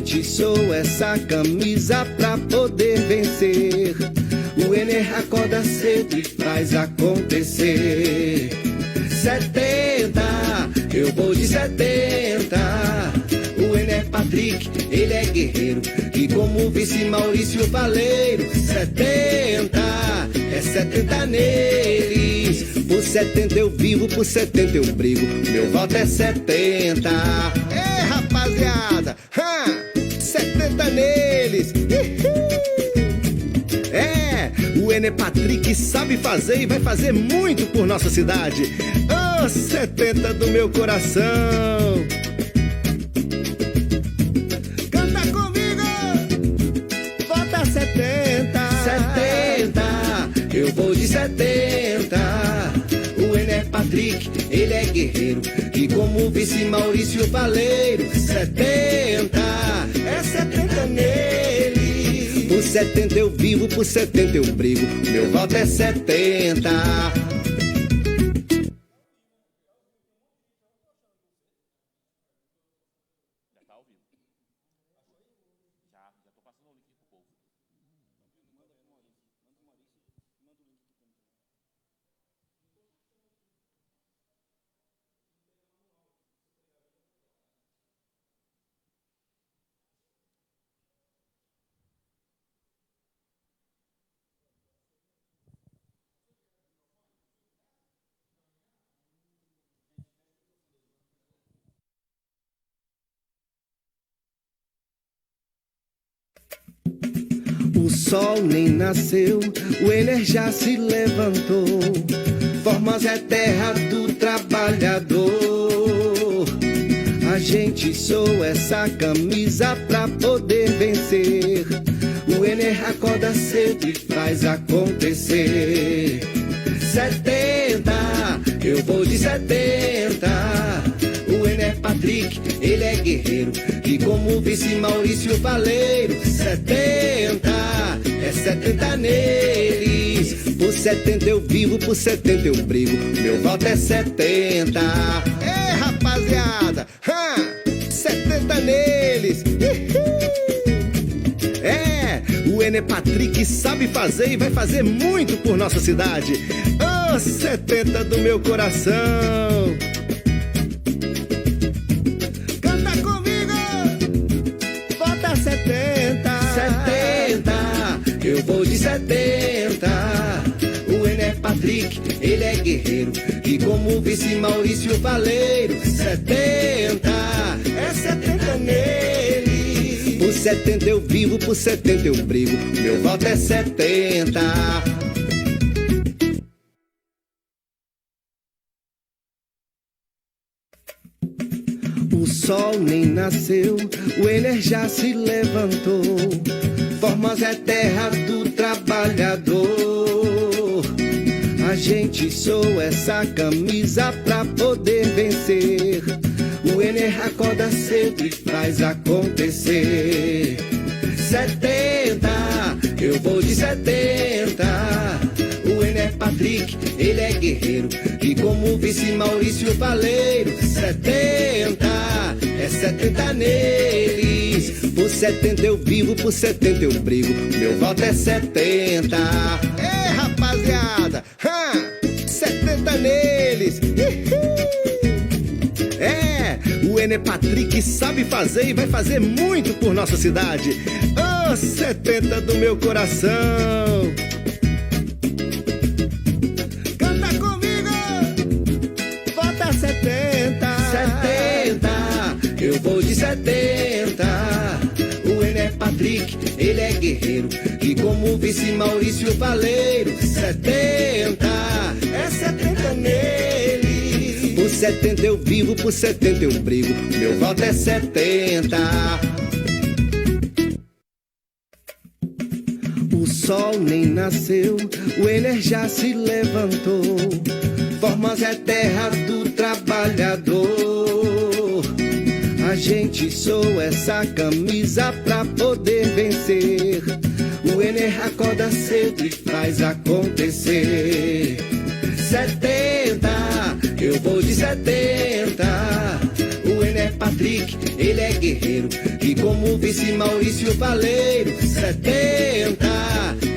gente sou essa camisa pra poder vencer. O Ener acorda cedo e faz acontecer. 70, eu vou de 70. O Ener Patrick, ele é guerreiro, e como vice Maurício Valeiro. 70, é 70 neles. Por 70 eu vivo, por 70 eu brigo. Meu voto é 70. Ei, rapaziada, 70 neles. É, o Ener Patrick sabe fazer e vai fazer muito por nossa cidade. Oh, 70 do meu coração. Canta comigo. Vota 70. 70, eu vou de 70. O Ener Patrick, ele é guerreiro, e como vice Maurício Valeiro. 70, é 70 nele. Por 70 eu vivo, por 70 eu brigo. Meu voto é 70. O sol nem nasceu, o Ener já se levantou. Formosa é terra do trabalhador. A gente sou essa camisa pra poder vencer. O Ener acorda cedo e faz acontecer. 70, eu vou de 70. O Ener Patrick, ele é guerreiro, e como vice Maurício Valeiro. 70, é 70 neles. Por 70 eu vivo, por 70 eu brigo. Meu voto é 70. Ei, rapaziada, 70 neles. É, o Ener Patrick sabe fazer e vai fazer muito por nossa cidade. Oh, 70 do meu coração. Canta comigo. Vota 70. 70, eu vou de 70. O Ener Patrick, ele é guerreiro, e como vice Maurício Valeiro. 70, é 70 nele. Por 70 eu vivo, por 70 eu brigo. Meu voto é 70. O sol nem nasceu, o Ener já se levantou. Formosa é terra do trabalhador. A gente sou essa camisa pra poder vencer. O Ener acorda cedo e faz acontecer. 70, eu vou de 70. O Ener Patrick, ele é guerreiro, e como vice Maurício Valeiro. 70, é 70 neles. Por 70 eu vivo, por 70 eu brigo. Meu voto é 70. Ei, rapaziada, 70 neles. É, o Ener Patrick sabe fazer e vai fazer muito por nossa cidade. Oh, 70 do meu coração. Canta comigo. Vota 70. 70, eu vou de 70. O Ener Patrick, ele é guerreiro, e como vice Maurício Valeiro. 70, é 70 nele. Por 70 eu vivo, por 70 eu brigo. Meu voto é 70. O sol nem nasceu, o Ener já se levantou. Formosa é terra do trabalhador. A gente sou essa camisa pra poder vencer. O Ener acorda cedo e faz acontecer. 70, eu vou de 70. O Ener Patrick, Patrick, ele é guerreiro. E como vice Maurício Faleiro, 70,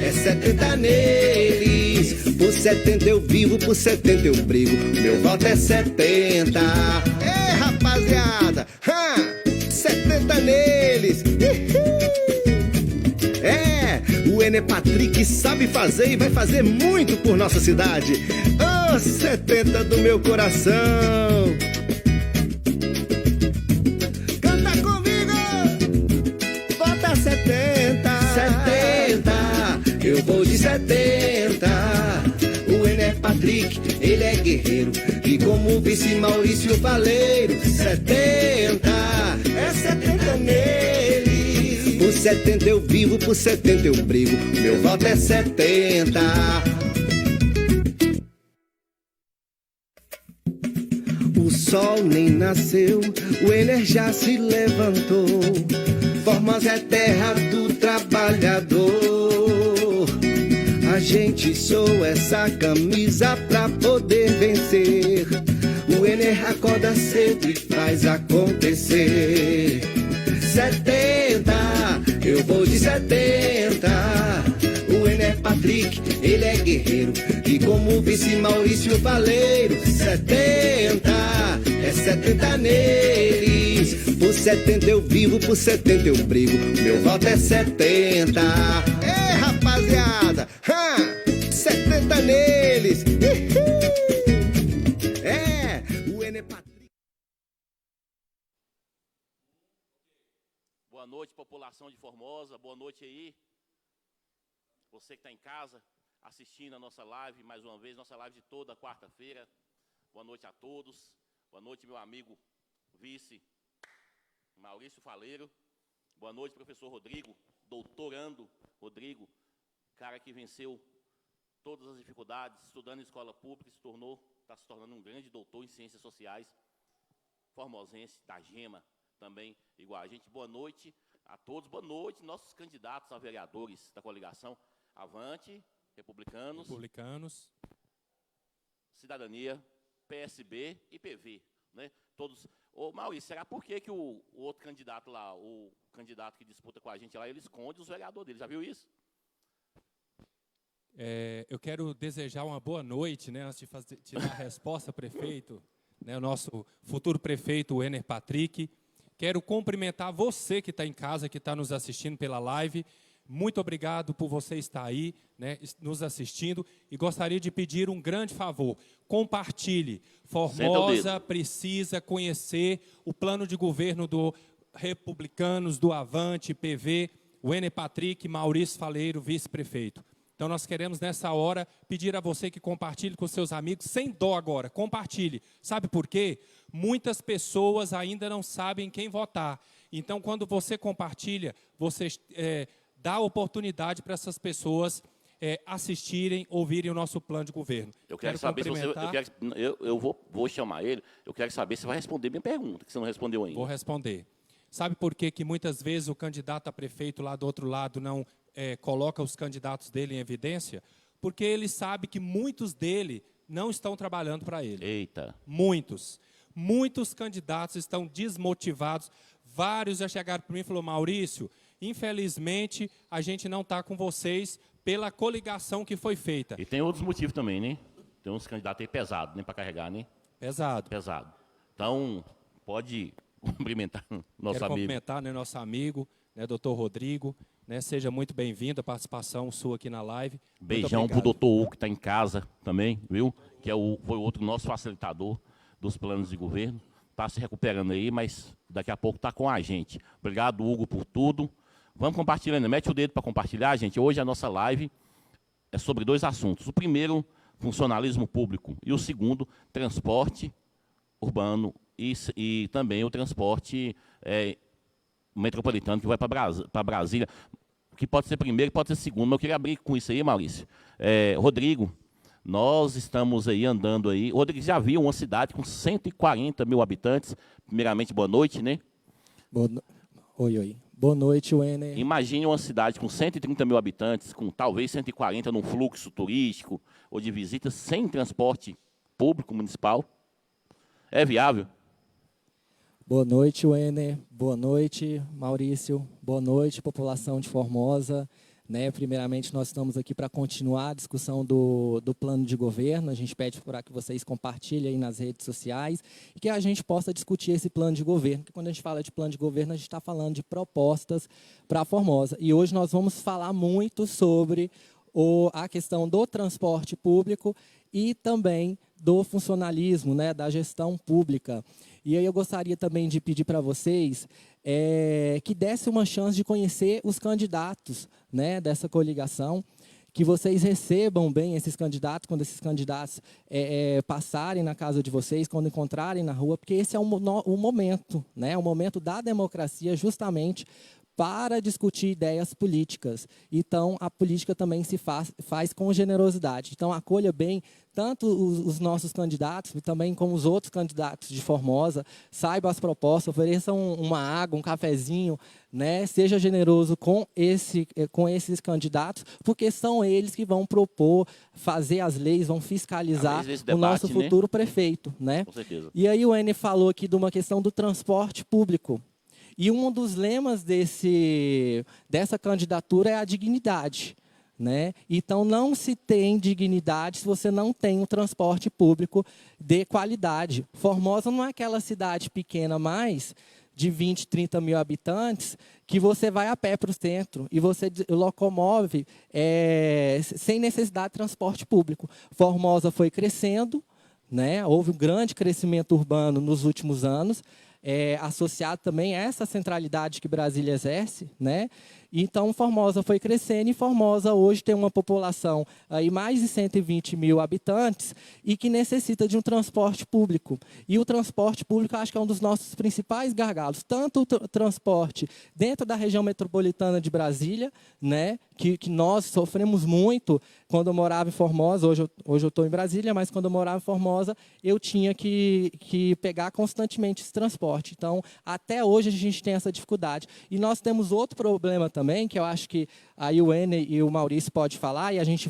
é 70 neles. Por 70 eu vivo, por 70 eu brigo. Meu voto é 70. Ei, rapaziada, 70 neles. O Ener Patrick sabe fazer e vai fazer muito por nossa cidade. Oh, 70 do meu coração. Canta comigo! Vota 70. 70, eu vou de 70. O Ener Patrick, ele é guerreiro. E como vice Maurício Faleiro, 70, é 70 neles. Por 70 eu vivo, por 70 eu brigo. Meu voto é 70. O sol nem nasceu, o Ener já se levantou. Formosa é terra do trabalhador. A gente soa essa camisa pra poder vencer. O Ener acorda cedo e faz acontecer. 70, eu vou de 70. O Ener Patrick, ele é guerreiro. E como vice Maurício Faleiro, 70, é 70 neles. Por 70 eu vivo, por 70 eu brigo. Meu voto é 70. Ei, rapaziada, 70 neles. O Ener Patrick. Boa noite, população de Formosa, boa noite aí. Você que está em casa, assistindo a nossa live, mais uma vez, nossa live de toda quarta-feira. Boa noite a todos. Boa noite, meu amigo vice Maurício Faleiro. Boa noite, professor Rodrigo, doutorando Rodrigo, cara que venceu todas as dificuldades, estudando em escola pública, está se tornando um grande doutor em ciências sociais, formosense, da Gema, também igual a gente. Boa noite a todos, boa noite, nossos candidatos a vereadores da coligação Avante, Republicanos, Cidadania, PSB e PV, né? Todos. Ô, Maurício, será por que o outro candidato lá, o candidato que disputa com a gente lá, ele esconde os vereadores dele? Já viu isso? Eu quero desejar uma boa noite, né, antes de dar a resposta, prefeito, né, o nosso futuro prefeito, o Ener Patrick. Quero cumprimentar você que está em casa, que está nos assistindo pela live. Muito obrigado por você estar aí, né, nos assistindo. E gostaria de pedir um grande favor. Compartilhe. Formosa precisa conhecer o plano de governo do Republicanos, do Avante, PV, o Ener Patrick, Maurício Faleiro, vice-prefeito. Então, nós queremos, nessa hora, pedir a você que compartilhe com seus amigos, sem dó agora, compartilhe. Sabe por quê? Muitas pessoas ainda não sabem quem votar. Então, quando você compartilha, você dá oportunidade para essas pessoas assistirem, ouvirem o nosso plano de governo. Eu quero saber se você... Eu vou chamar ele, eu quero saber se vai responder minha pergunta, que você não respondeu ainda. Vou responder. Sabe por quê que muitas vezes o candidato a prefeito lá do outro lado não coloca os candidatos dele em evidência? Porque ele sabe que muitos dele não estão trabalhando para ele. Eita. Muitos. Muitos candidatos estão desmotivados. Vários já chegaram para mim e falaram: Maurício, infelizmente a gente não está com vocês pela coligação que foi feita. E tem outros motivos também, né? Tem uns candidatos aí pesados, né, para carregar, né? Pesado. Pesado. Então, pode cumprimentar nosso amigo. Cumprimentar, né, nosso amigo, né, doutor Rodrigo. Né, seja muito bem-vindo a participação sua aqui na live. Beijão para o doutor Hugo, que está em casa também, viu? Que foi outro nosso facilitador dos planos de governo. Está se recuperando aí, mas daqui a pouco está com a gente. Obrigado, Hugo, por tudo. Vamos compartilhando. Mete o dedo para compartilhar, gente. Hoje a nossa live é sobre dois assuntos. O primeiro, funcionalismo público. E o segundo, transporte urbano e também o transporte metropolitano, que vai para Brasília, que pode ser primeiro, pode ser segundo, mas eu queria abrir com isso aí, Maurício. Rodrigo, nós estamos aí andando aí, o Rodrigo já viu uma cidade com 140 mil habitantes, primeiramente, boa noite, né? Oi. Boa noite, Ener. Imagine uma cidade com 130 mil habitantes, com talvez 140 num fluxo turístico ou de visitas, sem transporte público municipal. É viável? Boa noite, Wenner. Boa noite, Maurício. Boa noite, população de Formosa. Né, primeiramente, nós estamos aqui para continuar a discussão do plano de governo. A gente pede para que vocês compartilhem aí nas redes sociais e que a gente possa discutir esse plano de governo. Porque quando a gente fala de plano de governo, a gente está falando de propostas para Formosa. E hoje nós vamos falar muito sobre a questão do transporte público e também do funcionalismo, né, da gestão pública. E aí eu gostaria também de pedir para vocês que desse uma chance de conhecer os candidatos, né, dessa coligação, que vocês recebam bem esses candidatos, quando esses candidatos passarem na casa de vocês, quando encontrarem na rua, porque esse é o momento, né, o momento da democracia, justamente para discutir ideias políticas. Então, a política também se faz com generosidade. Então, acolha bem tanto os nossos candidatos, também como os outros candidatos de Formosa, saiba as propostas, ofereça uma água, um cafezinho, né? Seja generoso com esses candidatos, porque são eles que vão propor, fazer as leis, vão fiscalizar o nosso futuro prefeito. Né? Com certeza. E aí o Wenner falou aqui de uma questão do transporte público. E um dos lemas dessa candidatura é a dignidade. Né? Então, não se tem dignidade se você não tem um transporte público de qualidade. Formosa não é aquela cidade pequena mais, de 20, 30 mil habitantes, que você vai a pé para o centro e você locomove sem necessidade de transporte público. Formosa foi crescendo, né? Houve um grande crescimento urbano nos últimos anos, associado também a essa centralidade que Brasília exerce, né? Então, Formosa foi crescendo e Formosa hoje tem uma população aí mais de 120 mil habitantes e que necessita de um transporte público. E o transporte público, acho que é um dos nossos principais gargalos, tanto o transporte dentro da região metropolitana de Brasília, né, que nós sofremos muito quando eu morava em Formosa. Hoje eu estou em Brasília, mas quando eu morava em Formosa, eu tinha que pegar constantemente esse transporte. Então, até hoje a gente tem essa dificuldade. E nós temos outro problema também, que eu acho que aí o Wenner e o Maurício podem falar, e a gente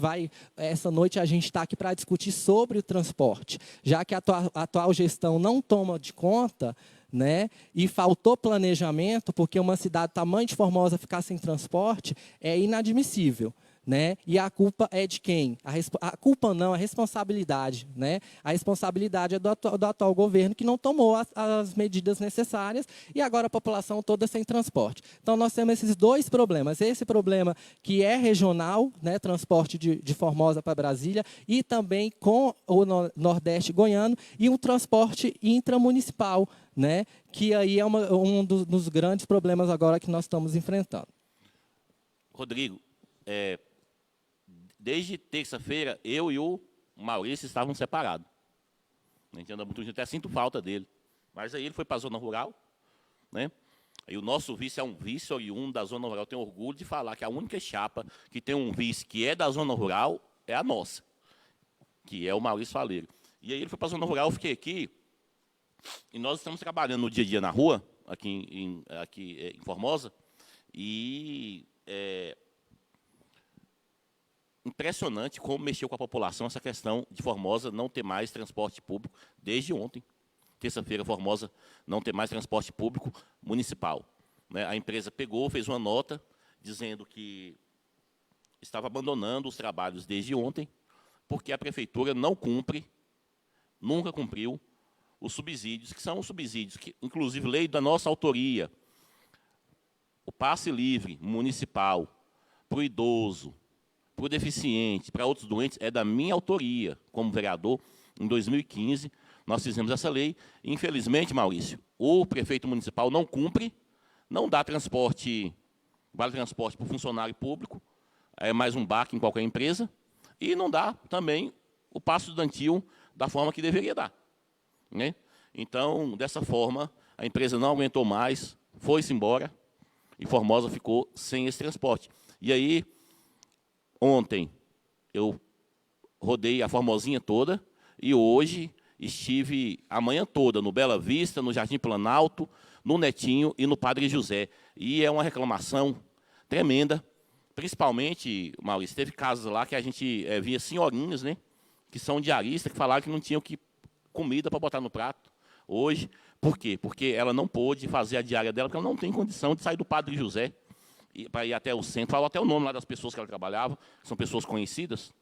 essa noite a gente está aqui para discutir sobre o transporte, já que a atual gestão não toma de conta, né, e faltou planejamento, porque uma cidade do tamanho de Formosa ficar sem transporte é inadmissível. Né? E a culpa é de quem? A culpa não, a responsabilidade. Né? A responsabilidade é do atual governo, que não tomou as medidas necessárias e agora a população toda sem transporte. Então, nós temos esses dois problemas. Esse problema que é regional, né? Transporte de Formosa para Brasília, e também com o Nordeste goiano, e um transporte intramunicipal, né? Que aí é um dos grandes problemas agora que nós estamos enfrentando. Rodrigo, desde terça-feira, eu e o Maurício estavam separados. A gente anda muito junto, até sinto falta dele. Mas aí ele foi para a zona rural, né? E o nosso vice é um vice oriundo da zona rural. Eu tenho orgulho de falar que a única chapa que tem um vice que é da zona rural é a nossa, que é o Maurício Faleiro. E aí ele foi para a zona rural, eu fiquei aqui, e nós estamos trabalhando no dia a dia na rua, aqui em Formosa, e impressionante como mexeu com a população essa questão de Formosa não ter mais transporte público desde ontem. Terça-feira, Formosa não ter mais transporte público municipal. Né? A empresa fez uma nota dizendo que estava abandonando os trabalhos desde ontem, porque a prefeitura não cumpre, nunca cumpriu, os subsídios, que são os subsídios, que, inclusive, lei da nossa autoria, o passe livre municipal para o idoso, para o deficiente, para outros doentes, é da minha autoria, como vereador. Em 2015, nós fizemos essa lei. Infelizmente, Maurício, o prefeito municipal não cumpre, não dá transporte, vale transporte para o funcionário público, é mais um baque em qualquer empresa, e não dá também o passe estudantil da forma que deveria dar. Né? Então, dessa forma, a empresa não aguentou mais, foi-se embora, e Formosa ficou sem esse transporte. E aí, ontem, eu rodei a Formosinha toda, e hoje estive a manhã toda no Bela Vista, no Jardim Planalto, no Netinho e no Padre José. E é uma reclamação tremenda, principalmente, Maurício, teve casos lá que a gente via senhorinhas, né, que são diaristas, que falaram que não tinham comida para botar no prato. hoje. Por quê? Porque ela não pôde fazer a diária dela, porque ela não tem condição de sair do Padre José para ir até o centro. Falou até o nome lá das pessoas que ela trabalhava, são pessoas conhecidas,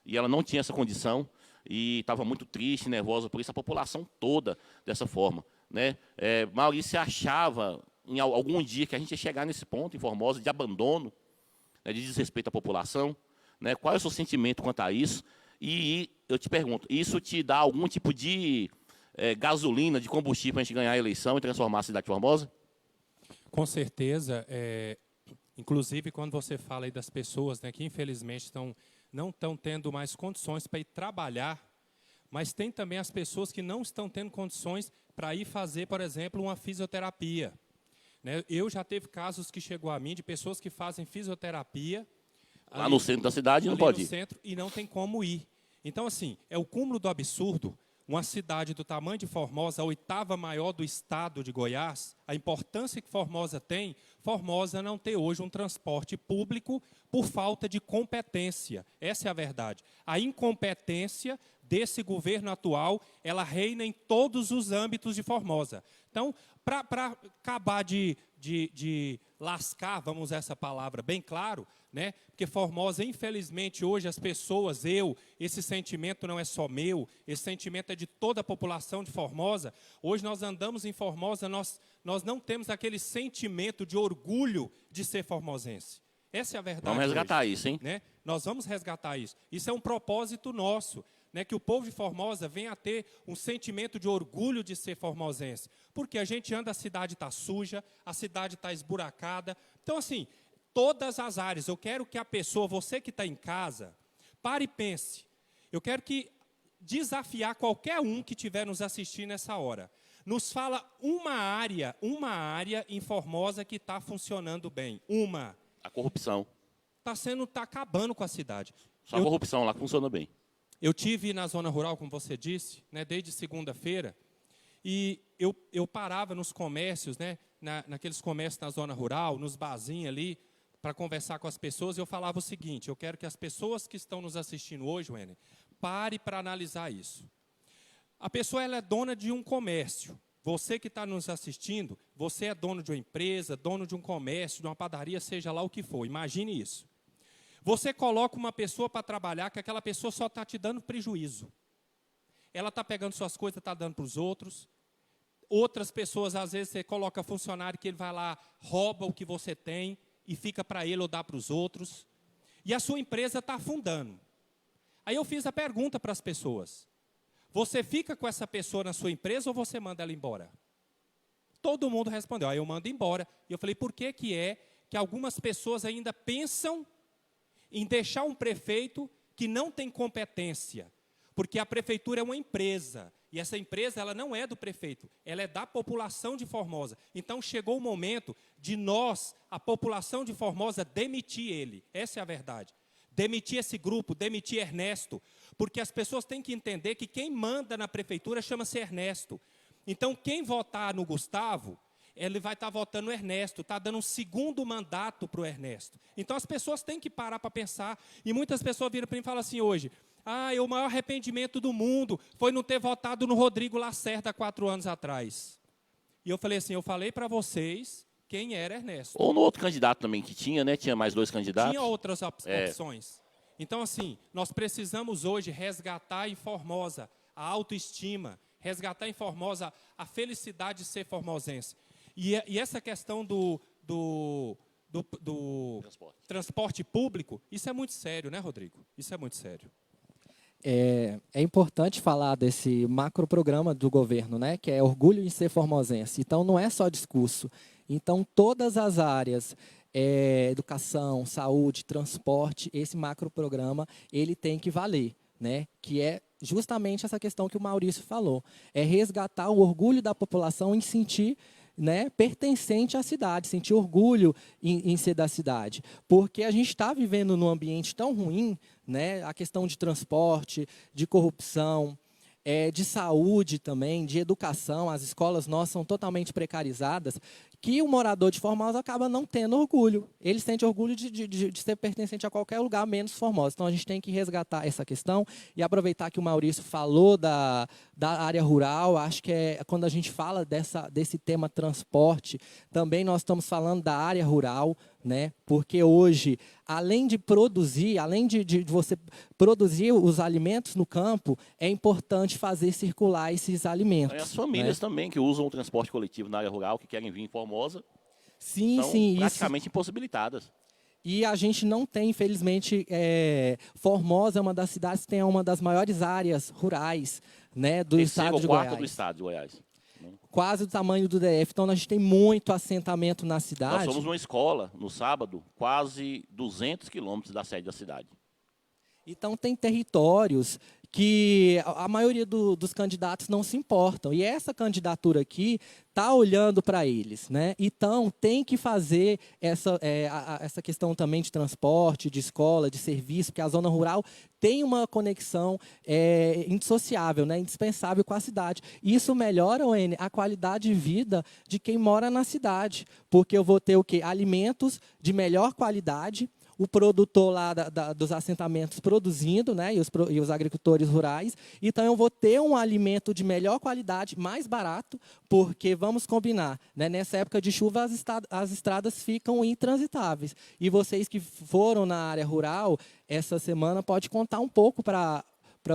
e ela não tinha essa condição, e estava muito triste, nervosa, por isso a população toda dessa forma, né? Maurício achava, em algum dia, que a gente ia chegar nesse ponto, em Formosa, de abandono, né, de desrespeito à população, né? Qual é o seu sentimento quanto a isso? E eu te pergunto, isso te dá algum tipo de gasolina, de combustível para a gente ganhar a eleição e transformar a cidade de Formosa? Com certeza. Inclusive, quando você fala aí das pessoas, né, que infelizmente não estão tendo mais condições para ir trabalhar, mas tem também as pessoas que não estão tendo condições para ir fazer, por exemplo, uma fisioterapia. Né? Eu já teve casos que chegou a mim de pessoas que fazem fisioterapia Lá ali, no centro da cidade não pode ir. no centro, e não tem como ir. Então, assim, é o cúmulo do absurdo. Uma cidade do tamanho de Formosa, a 8ª maior do estado de Goiás, a importância que Formosa tem, Formosa não ter hoje um transporte público por falta de competência. Essa é a verdade. A incompetência desse governo atual, ela reina em todos os âmbitos de Formosa. Então, para acabar de lascar, vamos usar essa palavra bem claro, né? Porque Formosa, infelizmente, hoje as pessoas, esse sentimento não é só meu, esse sentimento é de toda a população de Formosa. Hoje nós andamos em Formosa, nós não temos aquele sentimento de orgulho de ser formosense. Essa é a verdade. Vamos resgatar hoje, isso, hein? né? Nós vamos resgatar isso. Isso é um propósito nosso, né? Que o povo de Formosa venha a ter um sentimento de orgulho de ser formosense. Porque a gente anda, a cidade está suja, a cidade está esburacada. Então, assim, todas as áreas. Eu quero que a pessoa, você que está em casa, pare e pense. Eu quero desafiar qualquer um que estiver nos assistindo nessa hora. Nos fala uma área em Formosa que está funcionando bem. Uma. A corrupção. Está acabando com a cidade. Só a corrupção lá que funciona bem. Eu tive na zona rural, como você disse, né, desde segunda-feira, e eu parava nos comércios, né, naqueles comércios na zona rural, nos barzinhos ali, para conversar com as pessoas, e eu falava o seguinte: eu quero que as pessoas que estão nos assistindo hoje, Wêner, pare para analisar isso. A pessoa ela é dona de um comércio. Você que está nos assistindo, você é dono de uma empresa, dono de um comércio, de uma padaria, seja lá o que for. Imagine isso. Você coloca uma pessoa para trabalhar, que aquela pessoa só está te dando prejuízo. Ela está pegando suas coisas, está dando para os outros. Outras pessoas, às vezes, você coloca funcionário que ele vai lá, rouba o que você tem e fica para ele ou dá para os outros. E a sua empresa está afundando. Aí eu fiz a pergunta para as pessoas: você fica com essa pessoa na sua empresa ou você manda ela embora? Todo mundo respondeu: eu mando embora. E eu falei: por que que algumas pessoas ainda pensam em deixar um prefeito que não tem competência? Porque a prefeitura é uma empresa, e essa empresa ela não é do prefeito, ela é da população de Formosa. Então chegou o momento de nós, a população de Formosa, demitir ele. Essa é a verdade. Demitir esse grupo, demitir Ernesto, porque as pessoas têm que entender que quem manda na prefeitura chama-se Ernesto. Então quem votar no Gustavo, ele vai estar votando no Ernesto, está dando um segundo mandato para o Ernesto. Então as pessoas têm que parar para pensar, e muitas pessoas viram para mim e falam assim hoje: o maior arrependimento do mundo foi não ter votado no Rodrigo Lacerda há 4 anos atrás. E eu falei assim: eu falei para vocês quem era Ernesto. Ou no outro candidato também que tinha, né? Tinha mais 2 candidatos. Tinha outras opções. Então, assim, nós precisamos hoje resgatar em Formosa a autoestima, resgatar em Formosa a felicidade de ser formosense. E essa questão do transporte público, isso é muito sério, né, Rodrigo? Isso é muito sério. É importante falar desse macroprograma do governo, né, que é Orgulho em Ser Formosense. Então, não é só discurso. Então, todas as áreas, educação, saúde, transporte, esse macroprograma, ele tem que valer, né, que é justamente essa questão que o Maurício falou. É resgatar o orgulho da população em sentir, né, pertencente à cidade, sentir orgulho em ser da cidade. Porque a gente está vivendo num ambiente tão ruim, né, a questão de transporte, de corrupção, de saúde também, de educação. As escolas nossas são totalmente precarizadas, que o morador de Formosa acaba não tendo orgulho. Ele sente orgulho de ser pertencente a qualquer lugar, menos Formosa. Então, a gente tem que resgatar essa questão e aproveitar que o Maurício falou da área rural. Acho que quando a gente fala desse tema transporte, também nós estamos falando da área rural, né? Porque hoje, além de produzir, além de você produzir os alimentos no campo, é importante fazer circular esses alimentos. E as famílias também que usam o transporte coletivo na área rural, que querem vir em Formosa, Sim, são sim, praticamente impossibilitadas. E a gente não tem, infelizmente, Formosa é uma das cidades que tem uma das maiores áreas rurais, né, do estado de Goiás. Quarto do estado de Goiás. Quase o tamanho do DF. Então, a gente tem muito assentamento na cidade. Nós somos uma escola, no sábado, quase 200 quilômetros da sede da cidade. Então, tem territórios que a maioria dos candidatos não se importam. E essa candidatura aqui está olhando para eles, né? Então, tem que fazer essa questão também de transporte, de escola, de serviço, porque a zona rural tem uma conexão indissociável, né? Indispensável com a cidade. Isso melhora, a qualidade de vida de quem mora na cidade, porque eu vou ter o quê? Alimentos de melhor qualidade, o produtor lá dos assentamentos produzindo, né, e os agricultores rurais. Então, eu vou ter um alimento de melhor qualidade, mais barato, porque, vamos combinar, né, nessa época de chuva as estradas ficam intransitáveis. E vocês que foram na área rural, essa semana, pode contar um pouco para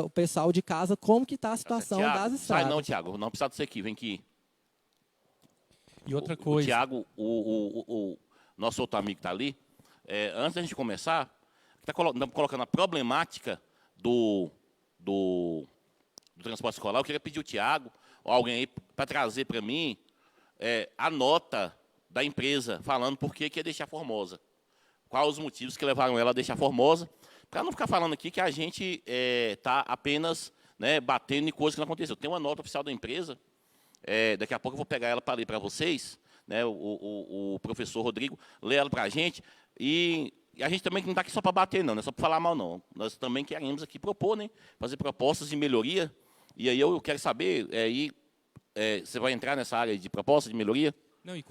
o pessoal de casa como que está a situação das estradas. Sai não, Tiago, não precisa disso aqui, vem aqui. E outra coisa... O Tiago, o nosso outro amigo que está ali, antes da gente começar, está colocando a problemática do transporte escolar. Eu queria pedir o Tiago, ou alguém aí, para trazer para mim a nota da empresa, falando por que ia deixar Formosa. Quais os motivos que levaram ela a deixar Formosa, para não ficar falando aqui que a gente está apenas, né, batendo em coisas que não aconteceu. Tem uma nota oficial da empresa, daqui a pouco eu vou pegar ela para ler para vocês, né, o professor Rodrigo lê ela para a gente. E a gente também não está aqui só para bater, não é só para falar mal, não. Nós também queremos aqui propor, né, fazer propostas de melhoria. E aí eu quero saber, você vai entrar nessa área de proposta de melhoria? Não, e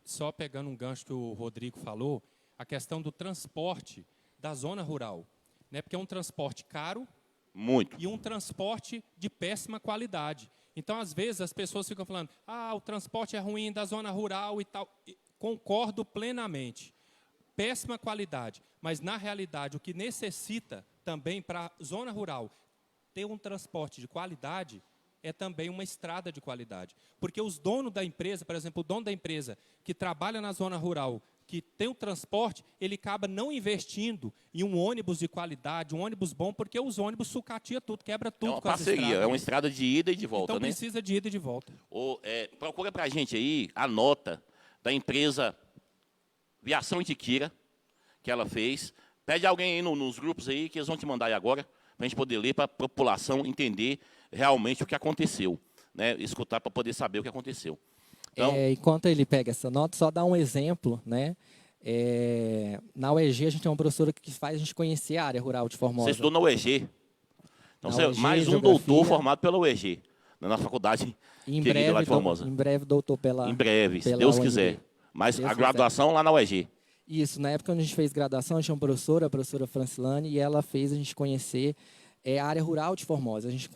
só pegando um gancho que o Rodrigo falou, a questão do transporte da zona rural, né, porque é um transporte caro. Muito. E um transporte de péssima qualidade. Então, às vezes, as pessoas ficam falando, o transporte é ruim da zona rural e tal. Concordo plenamente. Péssima qualidade, mas, na realidade, o que necessita também para a zona rural ter um transporte de qualidade é também uma estrada de qualidade. Porque os donos da empresa, por exemplo, o dono da empresa que trabalha na zona rural, que tem o transporte, ele acaba não investindo em um ônibus de qualidade, um ônibus bom, porque os ônibus sucatia tudo, quebra tudo. É uma parceria, é uma estrada de ida e de volta, então, né? Precisa de ida e de volta. Procura para a gente aí a nota da empresa Viação Itiquira, que ela fez. Pede alguém aí nos grupos aí, que eles vão te mandar aí agora, para a gente poder ler, para a população entender realmente o que aconteceu, né? Escutar para poder saber o que aconteceu. Então, enquanto ele pega essa nota, só dar um exemplo, né? Na UEG, a gente tem uma professora que faz a gente conhecer a área rural de Formosa. Você estudou na UEG. Então, você é UEG, mais um geografia, doutor formado pela UEG, na faculdade querida lá de Formosa. Em breve, doutor Em breve, se Deus quiser. Mas Deus a graduação lá na UEG. Isso, na época quando a gente fez graduação, a gente tinha uma professora, a professora Francilane, e ela fez a gente conhecer a área rural de Formosa. A gente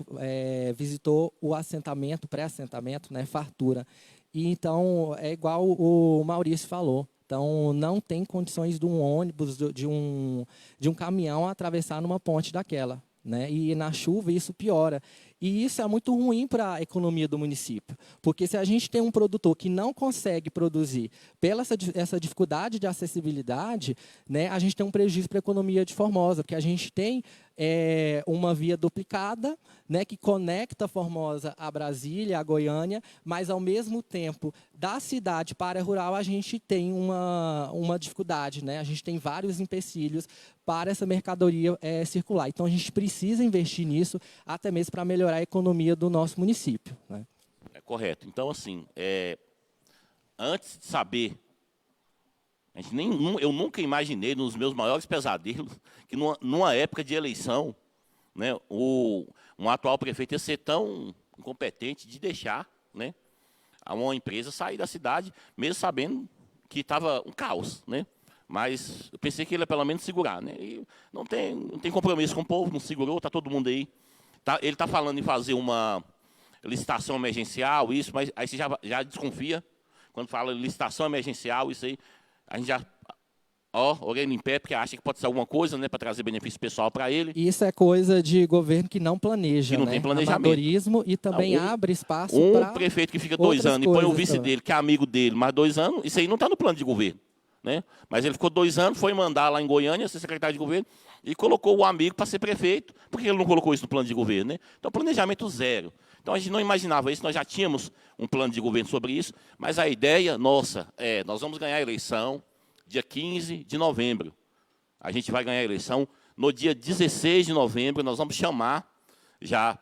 visitou o assentamento, pré-assentamento, né, Fartura. E então, é igual o Maurício falou. Então, não tem condições de um ônibus, de um caminhão atravessar numa ponte daquela, né? E na chuva isso piora. E isso é muito ruim para a economia do município, porque se a gente tem um produtor que não consegue produzir pela essa dificuldade de acessibilidade, né, a gente tem um prejuízo para a economia de Formosa, porque a gente tem uma via duplicada, né, que conecta Formosa a Brasília, a Goiânia, mas, ao mesmo tempo, da cidade para a rural, a gente tem uma dificuldade, né? A gente tem vários empecilhos para essa mercadoria circular. Então, a gente precisa investir nisso, até mesmo para melhorar a economia do nosso município, né? É correto. Então, assim, antes de saber, eu nunca imaginei, nos meus maiores pesadelos, que numa época de eleição, né, um atual prefeito ia ser tão incompetente de deixar, né, uma empresa sair da cidade, mesmo sabendo que estava um caos, né? Mas eu pensei que ele ia pelo menos segurar, né? E não tem compromisso com o povo, não segurou, está todo mundo aí. Ele está falando em fazer uma licitação emergencial, isso, mas aí você já desconfia. Quando fala licitação emergencial, isso aí, a gente já, orelha em pé, porque acha que pode ser alguma coisa, né, para trazer benefício pessoal para ele. Isso é coisa de governo que não planeja, Que não né? tem planejamento. Amadorismo e também abre espaço para prefeito que fica 2 anos e põe o vice também dele, que é amigo dele, mais 2 anos, isso aí não está no plano de governo, né? Mas ele ficou 2 anos, foi mandar lá em Goiânia, ser secretário de governo, e colocou o amigo para ser prefeito. Por que ele não colocou isso no plano de governo, né? Então, planejamento zero. Então, a gente não imaginava isso, nós já tínhamos um plano de governo sobre isso, mas a ideia nossa nós vamos ganhar a eleição dia 15 de novembro. A gente vai ganhar a eleição no dia 16 de novembro, nós vamos chamar já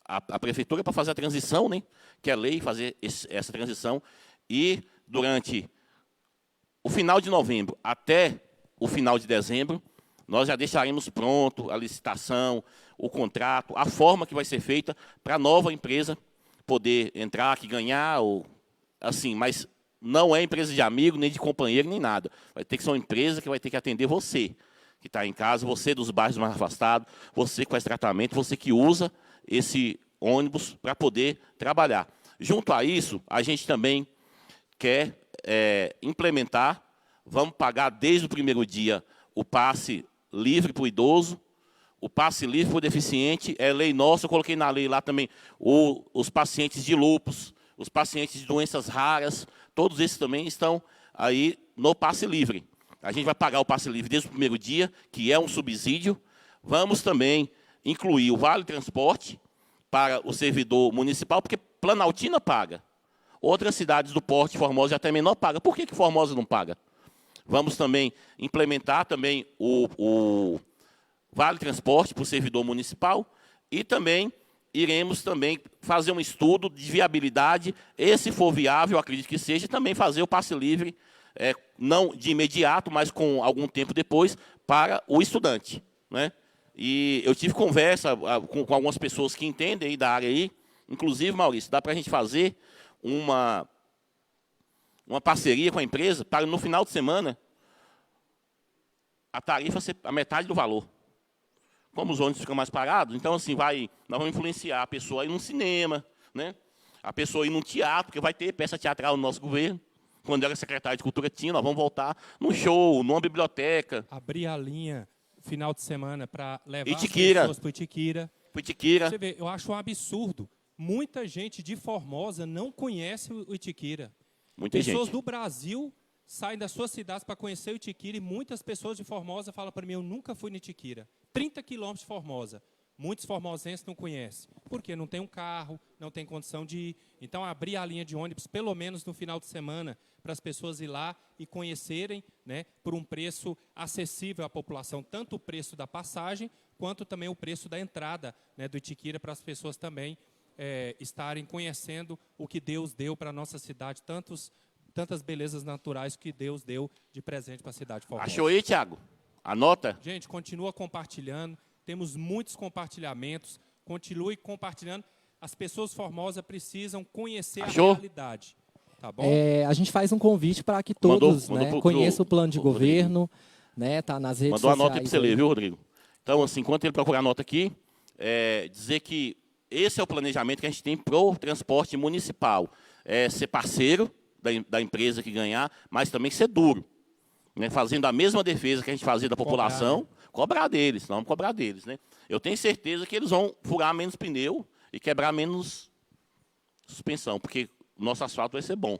a prefeitura para fazer a transição, né? Que é lei fazer essa transição, e durante o final de novembro até o final de dezembro, nós já deixaremos pronto a licitação, o contrato, a forma que vai ser feita para a nova empresa poder entrar, que ganhar, ou assim, mas não é empresa de amigo, nem de companheiro, nem nada. Vai ter que ser uma empresa que vai ter que atender você, que está em casa, você dos bairros mais afastados, você que faz tratamento, você que usa esse ônibus para poder trabalhar. Junto a isso, a gente também quer implementar, vamos pagar desde o primeiro dia o passe livre para o idoso, o passe livre para o deficiente, é lei nossa, eu coloquei na lei lá também os pacientes de lúpus, os pacientes de doenças raras, todos esses também estão aí no passe livre. A gente vai pagar o passe livre desde o primeiro dia, que é um subsídio. Vamos também incluir o Vale Transporte para o servidor municipal, porque Planaltina paga. Outras cidades do Porto de Formosa até menor paga. Por que Formosa não paga? Vamos também implementar também o Vale Transporte para o servidor municipal e também iremos também fazer um estudo de viabilidade, e se for viável, acredito que seja, também fazer o passe livre, não de imediato, mas com algum tempo depois, para o estudante, né? E eu tive conversa com algumas pessoas que entendem aí da área aí, inclusive, Maurício, dá para a gente fazer uma parceria com a empresa para, no final de semana, a tarifa ser a metade do valor. Como os ônibus ficam mais parados, então, assim, nós vamos influenciar a pessoa a ir num cinema, né? A pessoa ir num teatro, porque vai ter peça teatral no nosso governo. Quando eu era secretário de Cultura, nós vamos voltar num show, numa biblioteca. Abrir a linha final de semana para levar Itiquira. as pessoas para Itiquira. Itiquira. Você vê, eu acho um absurdo. Muita gente de Formosa não conhece o Itiquira. Pessoas do Brasil saem das suas cidades para conhecer o Itiquira, e muitas pessoas de Formosa falam para mim, eu nunca fui no Itiquira. 30 quilômetros de Formosa. Muitos formosenses não conhecem, porque não tem um carro, não tem condição de ir. Então, abrir a linha de ônibus, pelo menos no final de semana, para as pessoas ir lá e conhecerem, né, por um preço acessível à população, tanto o preço da passagem, quanto também o preço da entrada, né, do Itiquira, para as pessoas também estarem conhecendo o que Deus deu para a nossa cidade, tantas belezas naturais que Deus deu de presente para a cidade de Formosa. Achou aí, Thiago? Anota. Gente, continua compartilhando. Temos muitos compartilhamentos. Continue compartilhando. As pessoas de Formosa precisam conhecer a realidade. Tá bom? A gente faz um convite para que todos conheçam o plano de governo. Tá nas redes sociais. Mandou a nota aí para você ler, viu, Rodrigo? Então, assim, enquanto ele procurar a nota aqui, dizer que esse é o planejamento que a gente tem para o transporte municipal. Ser parceiro da empresa que ganhar, mas também ser duro. Né, fazendo a mesma defesa que a gente fazia da população, cobrar deles, não vamos cobrar deles. Né? Eu tenho certeza que eles vão furar menos pneu e quebrar menos suspensão, porque o nosso asfalto vai ser bom.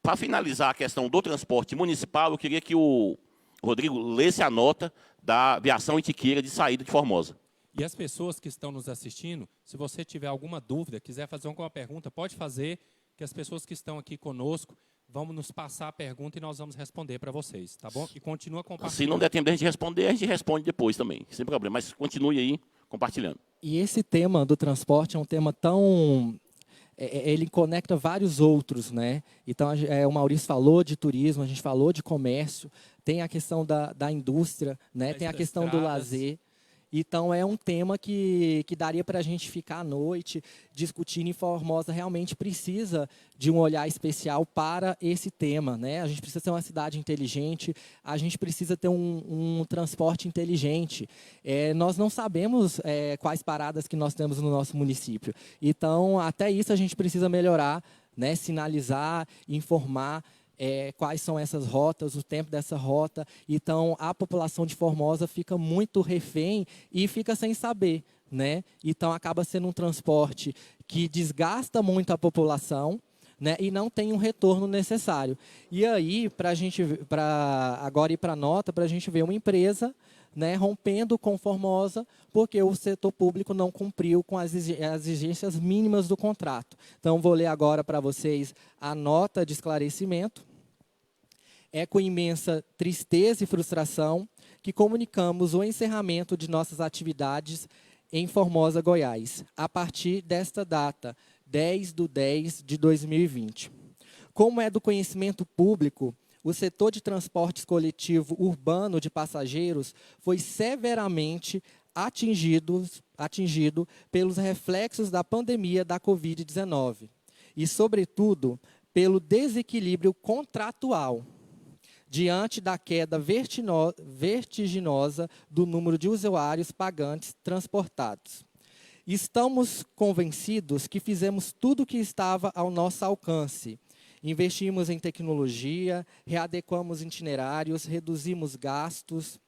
Para finalizar a questão do transporte municipal, eu queria que o Rodrigo lesse a nota da aviação Itiquira de saída de Formosa. E as pessoas que estão nos assistindo, se você tiver alguma dúvida, quiser fazer alguma pergunta, pode fazer, que as pessoas que estão aqui conosco vão nos passar a pergunta e nós vamos responder para vocês, tá bom? E continua compartilhando. Se não der tempo de a gente responder, a gente responde depois também, sem problema. Mas continue aí compartilhando. E esse tema do transporte é um tema tão... ele conecta vários outros, né? Então, o Maurício falou de turismo, a gente falou de comércio, tem a questão da indústria, né? Tem a questão do lazer. Então, é um tema que daria para a gente ficar à noite discutindo, e Formosa realmente precisa de um olhar especial para esse tema, né? A gente precisa ter uma cidade inteligente, a gente precisa ter um transporte inteligente. Nós não sabemos quais paradas que nós temos no nosso município. Então, até isso a gente precisa melhorar, né? Sinalizar, informar, quais são essas rotas, o tempo dessa rota. Então, a população de Formosa fica muito refém e fica sem saber, né? Então, acaba sendo um transporte que desgasta muito a população, né? E não tem um retorno necessário. E aí, agora ir para a nota, para a gente ver uma empresa, né, rompendo com Formosa, porque o setor público não cumpriu com as exigências mínimas do contrato. Então, vou ler agora para vocês a nota de esclarecimento. É com imensa tristeza e frustração que comunicamos o encerramento de nossas atividades em Formosa, Goiás, a partir desta data, 10/10/2020. Como é do conhecimento público, o setor de transportes coletivo urbano de passageiros foi severamente atingido pelos reflexos da pandemia da Covid-19 e, sobretudo, pelo desequilíbrio contratual, diante da queda vertiginosa do número de usuários pagantes transportados. Estamos convencidos que fizemos tudo o que estava ao nosso alcance. Investimos em tecnologia, readequamos itinerários, reduzimos gastos,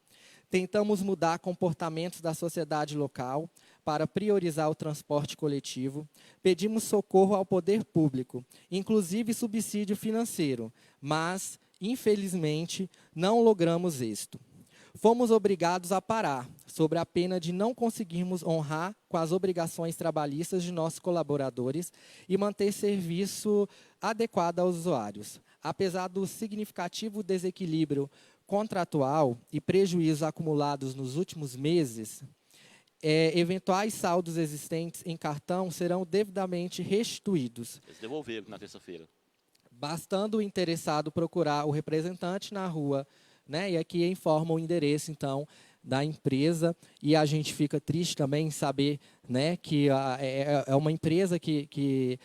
tentamos mudar comportamentos da sociedade local para priorizar o transporte coletivo, pedimos socorro ao poder público, inclusive subsídio financeiro, mas, infelizmente, não logramos êxito. Fomos obrigados a parar, sob a pena de não conseguirmos honrar com as obrigações trabalhistas de nossos colaboradores e manter serviço adequado aos usuários. Apesar do significativo desequilíbrio contratual e prejuízos acumulados nos últimos meses, eventuais saldos existentes em cartão serão devidamente restituídos. Eles devolveram na terça-feira. Bastando o interessado procurar o representante na rua, né? E aqui informa o endereço, então, da empresa. E a gente fica triste também em saber, né, que é uma empresa que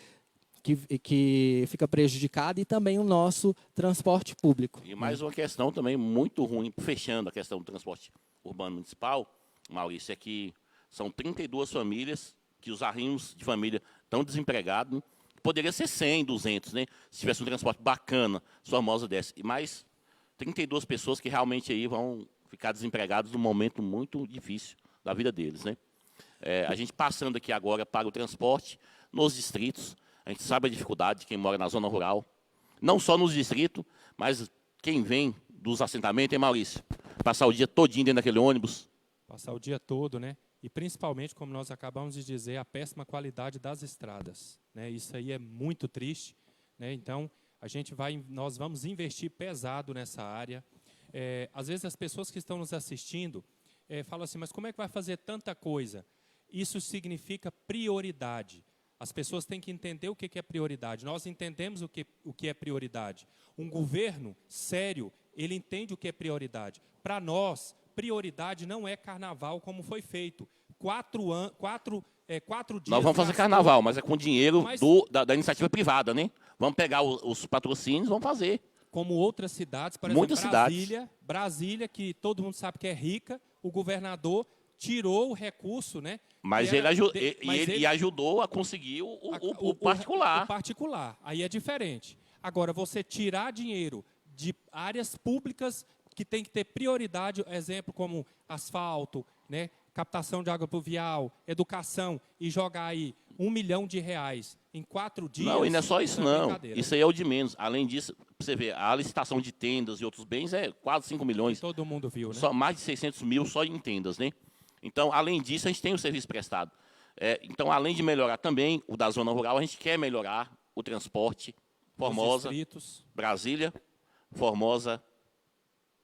fica prejudicada, e também o nosso transporte público. E mais uma questão também muito ruim, fechando a questão do transporte urbano municipal, Maurício, é que são 32 famílias que os arrimos de família estão desempregados, né? Poderia ser 100, 200, né? Se tivesse um transporte bacana, Formosa desse. E mais 32 pessoas que realmente aí vão ficar desempregados num momento muito difícil da vida deles, né? A gente passando aqui agora para o transporte nos distritos, a gente sabe a dificuldade de quem mora na zona rural, não só nos distritos, mas quem vem dos assentamentos, hein, Maurício? Passar o dia todinho dentro daquele ônibus. Passar o dia todo, né? E principalmente, como nós acabamos de dizer, a péssima qualidade das estradas, né? Isso aí é muito triste, né? Então, nós vamos investir pesado nessa área. Às vezes as pessoas que estão nos assistindo falam assim, mas como é que vai fazer tanta coisa? Isso significa prioridade. As pessoas têm que entender o que é prioridade. Nós entendemos o que é prioridade. Um governo sério, ele entende o que é prioridade. Para nós, prioridade não é carnaval como foi feito. 4 dias... Nós vamos fazer carnaval, mas é com dinheiro da iniciativa privada, né? Vamos pegar os patrocínios, vamos fazer. Como outras cidades, por exemplo, Brasília, que todo mundo sabe que é rica, o governador tirou o recurso, né? Mas ele ajudou a conseguir o particular. O particular, aí é diferente. Agora, você tirar dinheiro de áreas públicas que tem que ter prioridade, exemplo como asfalto, né? Captação de água pluvial, educação, e jogar aí R$1 milhão em 4 dias... Não, e não é só isso, não. Isso aí é o de menos. Além disso, você vê, a licitação de tendas e outros bens é quase 5 milhões. Todo mundo viu, né? Só mais de 600 mil só em tendas, né? Então, além disso, a gente tem o serviço prestado. Então, além de melhorar também o da zona rural, a gente quer melhorar o transporte. Formosa, Brasília, Formosa,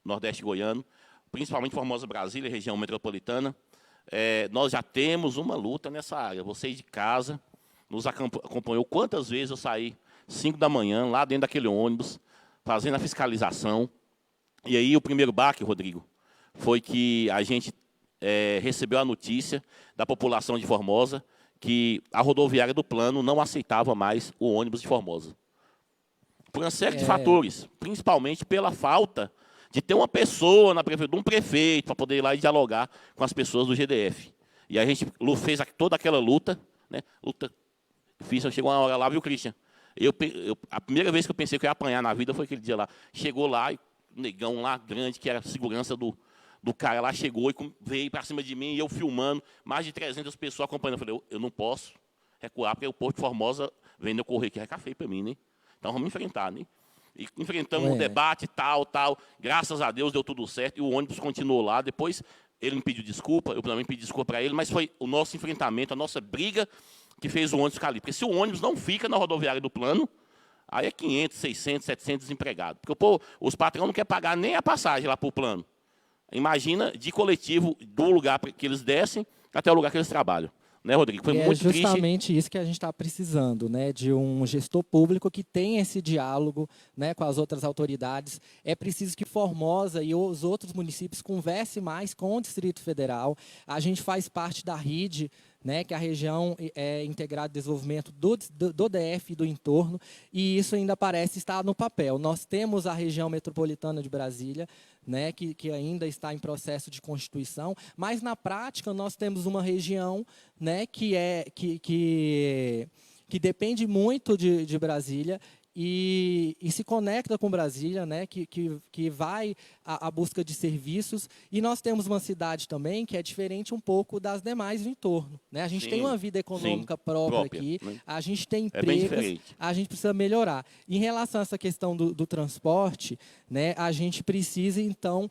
Nordeste Goiano, principalmente Formosa, Brasília, região metropolitana. Nós já temos uma luta nessa área. Vocês de casa nos acompanhou quantas vezes eu saí 5 da manhã, lá dentro daquele ônibus, fazendo a fiscalização. E aí o primeiro baque, Rodrigo, foi que a gente recebeu a notícia da população de Formosa que a rodoviária do Plano não aceitava mais o ônibus de Formosa. Por uma série de fatores, principalmente pela falta de ter uma pessoa na prefeitura, um prefeito, para poder ir lá e dialogar com as pessoas do GDF. E a gente fez toda aquela luta, né? Luta difícil, chegou uma hora lá, viu, Christian? A primeira vez que eu pensei que eu ia apanhar na vida foi aquele dia lá. Chegou lá, e o negão lá, grande, que era segurança do cara lá, chegou e veio para cima de mim, e eu filmando, mais de 300 pessoas acompanhando. Eu falei, eu não posso recuar, porque o povo de Formosa vem eu correr aqui, vai ficar feio para mim, né? Então vamos enfrentar, né? E enfrentamos um debate, tal. Graças a Deus deu tudo certo, e o ônibus continuou lá. Depois ele me pediu desculpa, eu também pedi desculpa para ele, mas foi o nosso enfrentamento, a nossa briga que fez o ônibus ficar ali. Porque se o ônibus não fica na rodoviária do Plano, aí é 500, 600, 700 desempregados. Porque os patrões não querem pagar nem a passagem lá para o Plano. Imagina de coletivo do lugar que eles descem até o lugar que eles trabalham. Né, Rodrigo? Foi muito triste. É justamente isso que a gente está precisando, né, de um gestor público que tenha esse diálogo, né, com as outras autoridades. É preciso que Formosa e os outros municípios conversem mais com o Distrito Federal. A gente faz parte da RID, né, que é a Região Integrada de Desenvolvimento do DF e do entorno, e isso ainda parece estar no papel. Nós temos a região metropolitana de Brasília, né, que ainda está em processo de constituição, mas na prática nós temos uma região, né, que depende muito de Brasília e se conecta com Brasília, né, que vai à busca de serviços. E nós temos uma cidade também que é diferente um pouco das demais do entorno. Né? A gente tem uma vida econômica própria aqui, né? A gente tem empregos, a gente precisa melhorar. Em relação a essa questão do transporte, né, a gente precisa, então,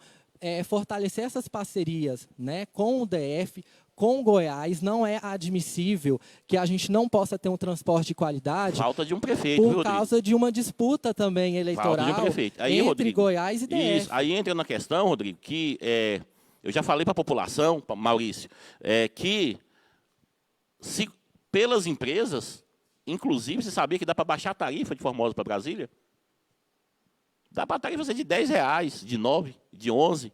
fortalecer essas parcerias, né, com o DF, com Goiás. Não é admissível que a gente não possa ter um transporte de qualidade. Falta de um prefeito, por causa de uma disputa também eleitoral. Falta de um prefeito. Aí, entre Rodrigo, Goiás e DF. Isso. Aí entra na questão, Rodrigo, que eu já falei para a população, Maurício, que se pelas empresas, inclusive, você sabia que dá para baixar a tarifa de Formosa para Brasília? Dá para a tarifa ser de R$10, de 9, de 11.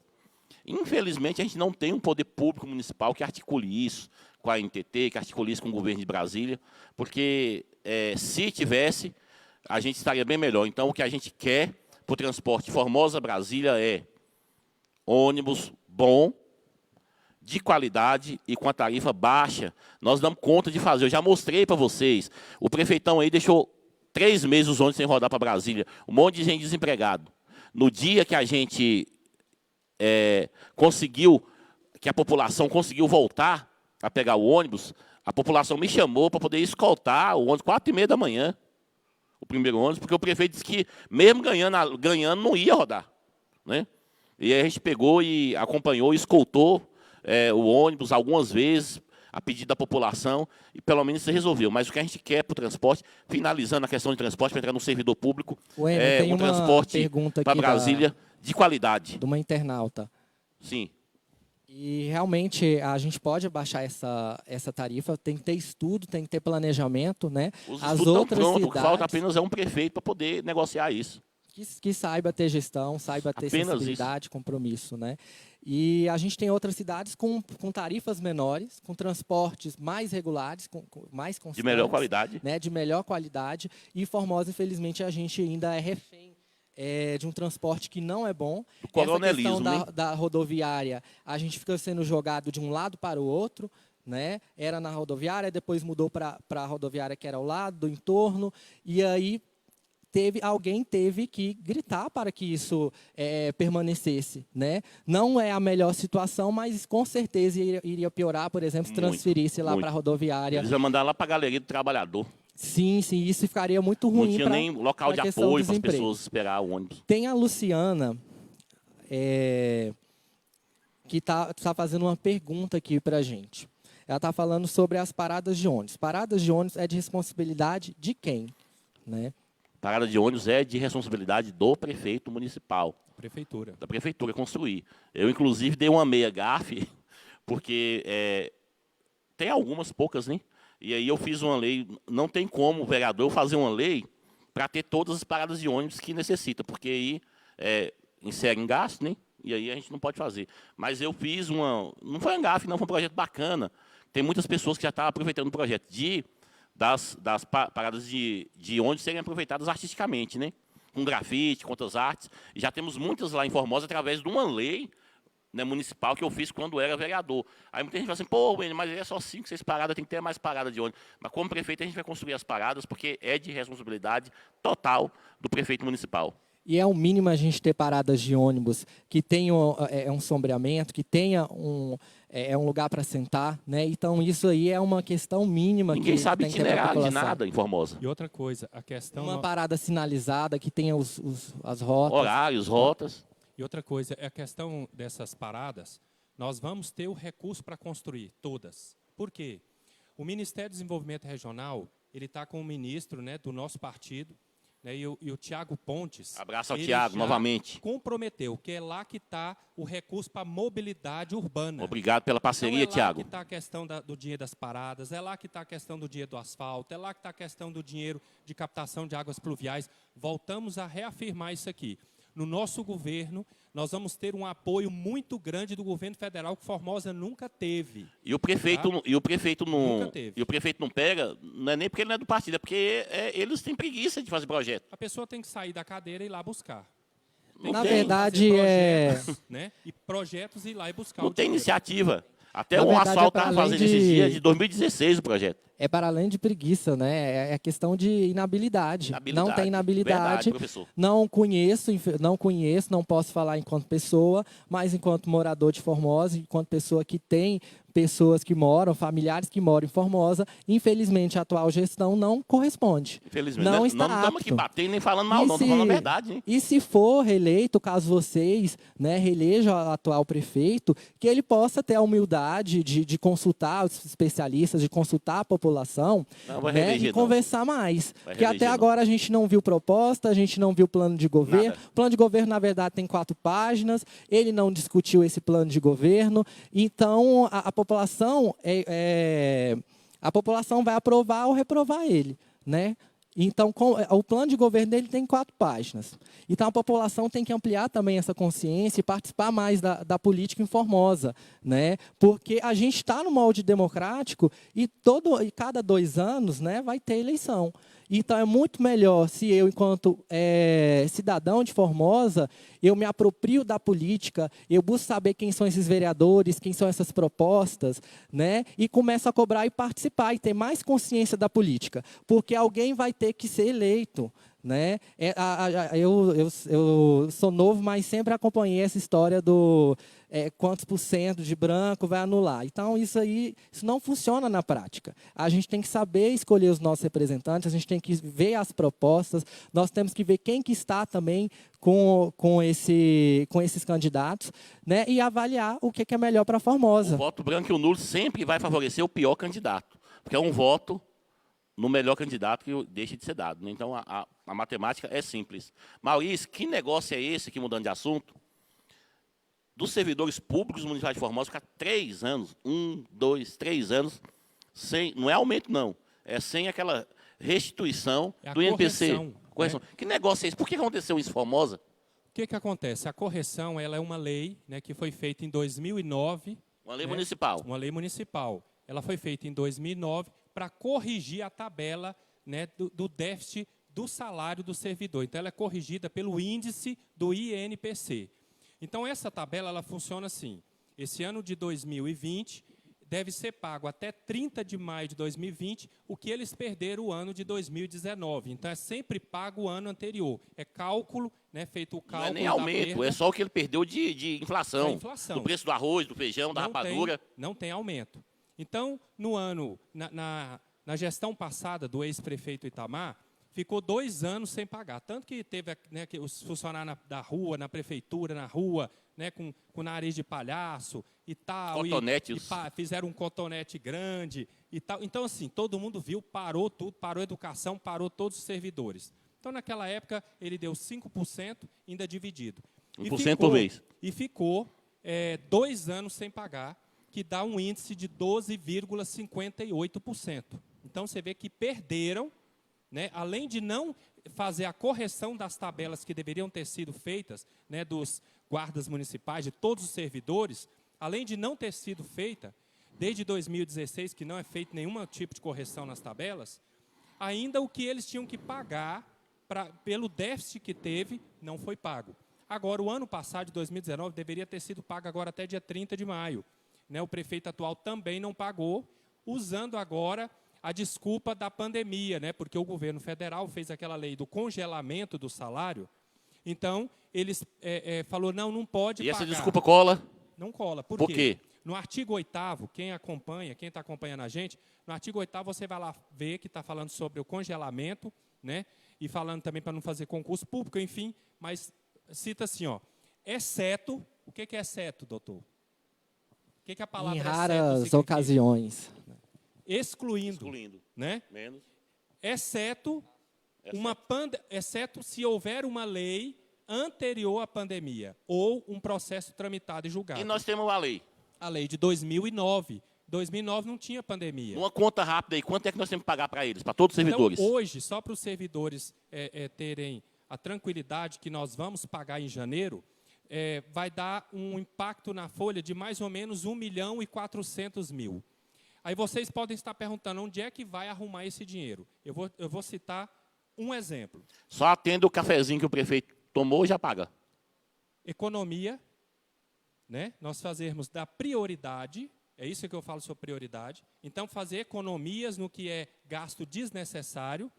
Infelizmente, a gente não tem um poder público municipal que articule isso com a NTT, que articule isso com o governo de Brasília, porque se tivesse, a gente estaria bem melhor. Então, o que a gente quer para o transporte Formosa-Brasília é ônibus bom, de qualidade e com a tarifa baixa. Nós damos conta de fazer. Eu já mostrei para vocês. O prefeitão aí deixou 3 meses os ônibus sem rodar para Brasília. Um monte de gente desempregado. No dia que a gente que a população conseguiu voltar a pegar o ônibus, a população me chamou para poder escoltar o ônibus 4h30 da manhã, o primeiro ônibus, porque o prefeito disse que, mesmo ganhando não ia rodar. Né? E aí a gente pegou e acompanhou, escoltou o ônibus algumas vezes, a pedido da população, e pelo menos se resolveu. Mas o que a gente quer para o transporte, finalizando a questão de transporte, para entrar no servidor público, tem um transporte para Brasília de qualidade. De uma internauta. Sim. E realmente a gente pode abaixar essa tarifa, tem que ter estudo, tem que ter planejamento, né? Os As estudos outras estão prontos, cidades, o que falta apenas é um prefeito para poder negociar isso. que saiba ter gestão, saiba ter Apenas sensibilidade, isso. compromisso, né? E a gente tem outras cidades com tarifas menores, com transportes mais regulares, com mais constantes. De melhor qualidade. Né? De melhor qualidade. E Formosa, infelizmente, a gente ainda é refém de um transporte que não é bom. Do coronelismo. Essa questão da rodoviária, a gente fica sendo jogado de um lado para o outro, né? Era na rodoviária, depois mudou para a rodoviária que era ao lado, do entorno, e aí alguém teve que gritar para que isso permanecesse, né? Não é a melhor situação, mas com certeza iria piorar, por exemplo, se transferisse lá para a rodoviária. Eles iam mandar lá para a Galeria do Trabalhador. Sim, isso ficaria muito ruim. Não tinha nem local de apoio para as pessoas esperar o ônibus. Tem a Luciana, que está fazendo uma pergunta aqui para a gente. Ela está falando sobre as paradas de ônibus. Paradas de ônibus é de responsabilidade de quem? Né? Parada de ônibus é de responsabilidade do prefeito municipal. Prefeitura. Da prefeitura construir. Eu, inclusive, dei uma meia gafe, porque tem algumas, poucas, né? E aí eu fiz uma lei, não tem como o vereador fazer uma lei para ter todas as paradas de ônibus que necessita, porque aí insere em gasto, né? E aí a gente não pode fazer. Mas eu fiz não foi um gafe, não, foi um projeto bacana. Tem muitas pessoas que já estão aproveitando o projeto das paradas de ônibus serem aproveitadas artisticamente, né? Com grafite, com outras artes. E já temos muitas lá em Formosa através de uma lei, né, municipal que eu fiz quando era vereador. Aí muita gente fala assim, pô, mas é só 5, 6 paradas, tem que ter mais paradas de ônibus. Mas como prefeito a gente vai construir as paradas porque é de responsabilidade total do prefeito municipal. E é o mínimo a gente ter paradas de ônibus que tenham um sombreamento, que tenha um lugar para sentar, né? Então isso aí é uma questão mínima. Ninguém que sabe tem que ter pra itinerário de população. nada em Formosa. E outra coisa, a questão... Uma parada sinalizada que tenha as rotas. Horários, rotas. E outra coisa, é a questão dessas paradas, nós vamos ter o recurso para construir todas. Por quê? O Ministério do Desenvolvimento Regional, ele está com o ministro, né, do nosso partido, né, e o Tiago Pontes. Abraço ao ele Tiago, já novamente. comprometeu, que é lá que está o recurso para mobilidade urbana. Obrigado pela parceria, então, Tiago. É lá que está a questão do dinheiro das paradas, é lá que está a questão do dinheiro do asfalto, é lá que está a questão do dinheiro de captação de águas pluviais. Voltamos a reafirmar isso aqui. No nosso governo, nós vamos ter um apoio muito grande do governo federal que Formosa nunca teve. E o prefeito, Tá? e o prefeito não, Nunca teve. e o prefeito não pega, não é nem porque ele não é do partido, é porque eles têm preguiça de fazer projeto. A pessoa tem que sair da cadeira e ir lá buscar. Não Na tem, verdade, projetos, né? E projetos ir lá e buscar não o tem dinheiro. iniciativa. Até Na o verdade, asfalto é para estava além fazendo esses de- dias de 2016 o projeto. É para além de preguiça, né? É questão de inabilidade. Não tem inabilidade. Verdade, professor. Não conheço, não posso falar enquanto pessoa, mas enquanto morador de Formosa, enquanto pessoa que tem pessoas que moram, familiares que moram em Formosa, infelizmente a atual gestão não corresponde. Infelizmente. Não Não está estamos aqui apto. batendo nem falando mal, não. Estou falando a verdade, hein? E se for reeleito, caso vocês, né, reelejam o atual prefeito, que ele possa ter a humildade de consultar os especialistas, de consultar a população, Não vai né, reeleger, e não. conversar mais. Vai Porque até reeleger, não. agora a gente não viu proposta, a gente não viu plano de governo. Nada. O plano de governo, na verdade, tem 4 páginas. Ele não discutiu esse plano de governo. Então, a população a população vai aprovar ou reprovar ele, né? Então, o plano de governo dele tem 4 páginas. Então, a população tem que ampliar também essa consciência e participar mais da política em Formosa, né? Porque a gente está no molde democrático e cada 2 anos, né, vai ter eleição. Então, é muito melhor se eu, enquanto cidadão de Formosa, eu me aproprio da política, eu busco saber quem são esses vereadores, quem são essas propostas, né? E começo a cobrar e participar e ter mais consciência da política. Porque alguém vai ter que ser eleito, né? Eu sou novo, mas sempre acompanhei essa história do quantos por cento de branco vai anular. Então, isso não funciona na prática. A gente tem que saber escolher os nossos representantes, a gente tem que ver as propostas, nós temos que ver quem que está também com esses candidatos, né? E avaliar o que é melhor para Formosa. O voto branco e o nulo sempre vai favorecer o pior candidato, porque é um voto no melhor candidato que deixa de ser dado, né? Então, a matemática é simples. Maurício, que negócio é esse, aqui mudando de assunto, dos servidores públicos municipais de Formosa ficar 3 anos, 1, 2, 3 anos, sem, não é aumento, não, é sem aquela restituição É a do INPC. correção, Que negócio é esse? Por que aconteceu isso em Formosa? O que acontece? A correção ela é uma lei, né, que foi feita em 2009. Uma lei né, municipal. Uma lei municipal. Ela foi feita em 2009 para corrigir a tabela, né, do déficit do salário do servidor. Então, ela é corrigida pelo índice do INPC. Então, essa tabela ela funciona assim. Esse ano de 2020 deve ser pago até 30 de maio de 2020 o que eles perderam o ano de 2019. Então, é sempre pago o ano anterior. É cálculo, né, feito o Não cálculo é nem da aumento, perda. é só o que ele perdeu de inflação. É inflação. Do preço do arroz, do feijão, da rapadura. Não tem aumento. Então, no ano, na gestão passada do ex-prefeito Itamar, ficou 2 anos sem pagar. Tanto que teve, né, que os funcionários da rua, na prefeitura, na rua, né, com nariz de palhaço e tal. Cotonetes. Fizeram um cotonete grande e tal. Então, assim, todo mundo viu, parou tudo, parou a educação, parou todos os servidores. Então, naquela época, ele deu 5%, ainda dividido. 1% por mês. E ficou 2 anos sem pagar, que dá um índice de 12,58%. Então, você vê que perderam, né, além de não fazer a correção das tabelas que deveriam ter sido feitas, né, dos guardas municipais, de todos os servidores, além de não ter sido feita, desde 2016, que não é feito nenhum tipo de correção nas tabelas, ainda o que eles tinham que pagar pelo déficit que teve, não foi pago. Agora, o ano passado, de 2019, deveria ter sido pago agora até dia 30 de maio. Né, o prefeito atual também não pagou, usando agora a desculpa da pandemia, né, porque o governo federal fez aquela lei do congelamento do salário. Então, eles falou, não pode pagar. E essa desculpa cola? Não cola. Por quê? No artigo 8º, quem está acompanhando a gente, no artigo 8º você vai lá ver que está falando sobre o congelamento, né, e falando também para não fazer concurso público, enfim, mas cita assim, ó, exceto, o que é exceto, doutor? O que a palavra em exceto raras significa? ocasiões. Excluindo, né? Menos. Exceto se houver uma lei anterior à pandemia ou um processo tramitado e julgado. E nós temos a lei. A lei de 2009. 2009 não tinha pandemia. Uma conta rápida aí, quanto é que nós temos que pagar para eles, para todos os servidores? Então, hoje, só para os servidores terem a tranquilidade que nós vamos pagar em janeiro, vai dar um impacto na folha de mais ou menos 1.400.000. Aí vocês podem estar perguntando onde é que vai arrumar esse dinheiro. Eu vou citar um exemplo. Só atendo o cafezinho que o prefeito tomou e já paga. Economia, né? Nós fazermos da prioridade, é isso que eu falo sobre prioridade. Então, fazer economias no que é gasto desnecessário.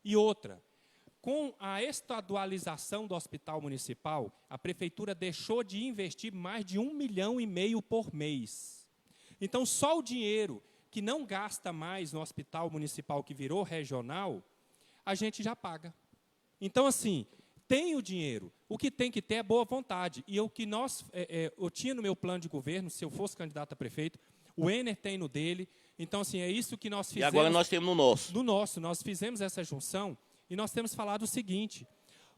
E outra, com a estadualização do hospital municipal, a prefeitura deixou de investir mais de 1,5 milhão por mês. Então, só o dinheiro que não gasta mais no hospital municipal, que virou regional, a gente já paga. Então, assim, tem o dinheiro. O que tem que ter é boa vontade. E o que eu tinha no meu plano de governo, se eu fosse candidato a prefeito, o Ener tem no dele. Então, assim, é isso que nós fizemos. E agora nós temos no nosso. No nosso, nós fizemos essa junção e nós temos falado o seguinte: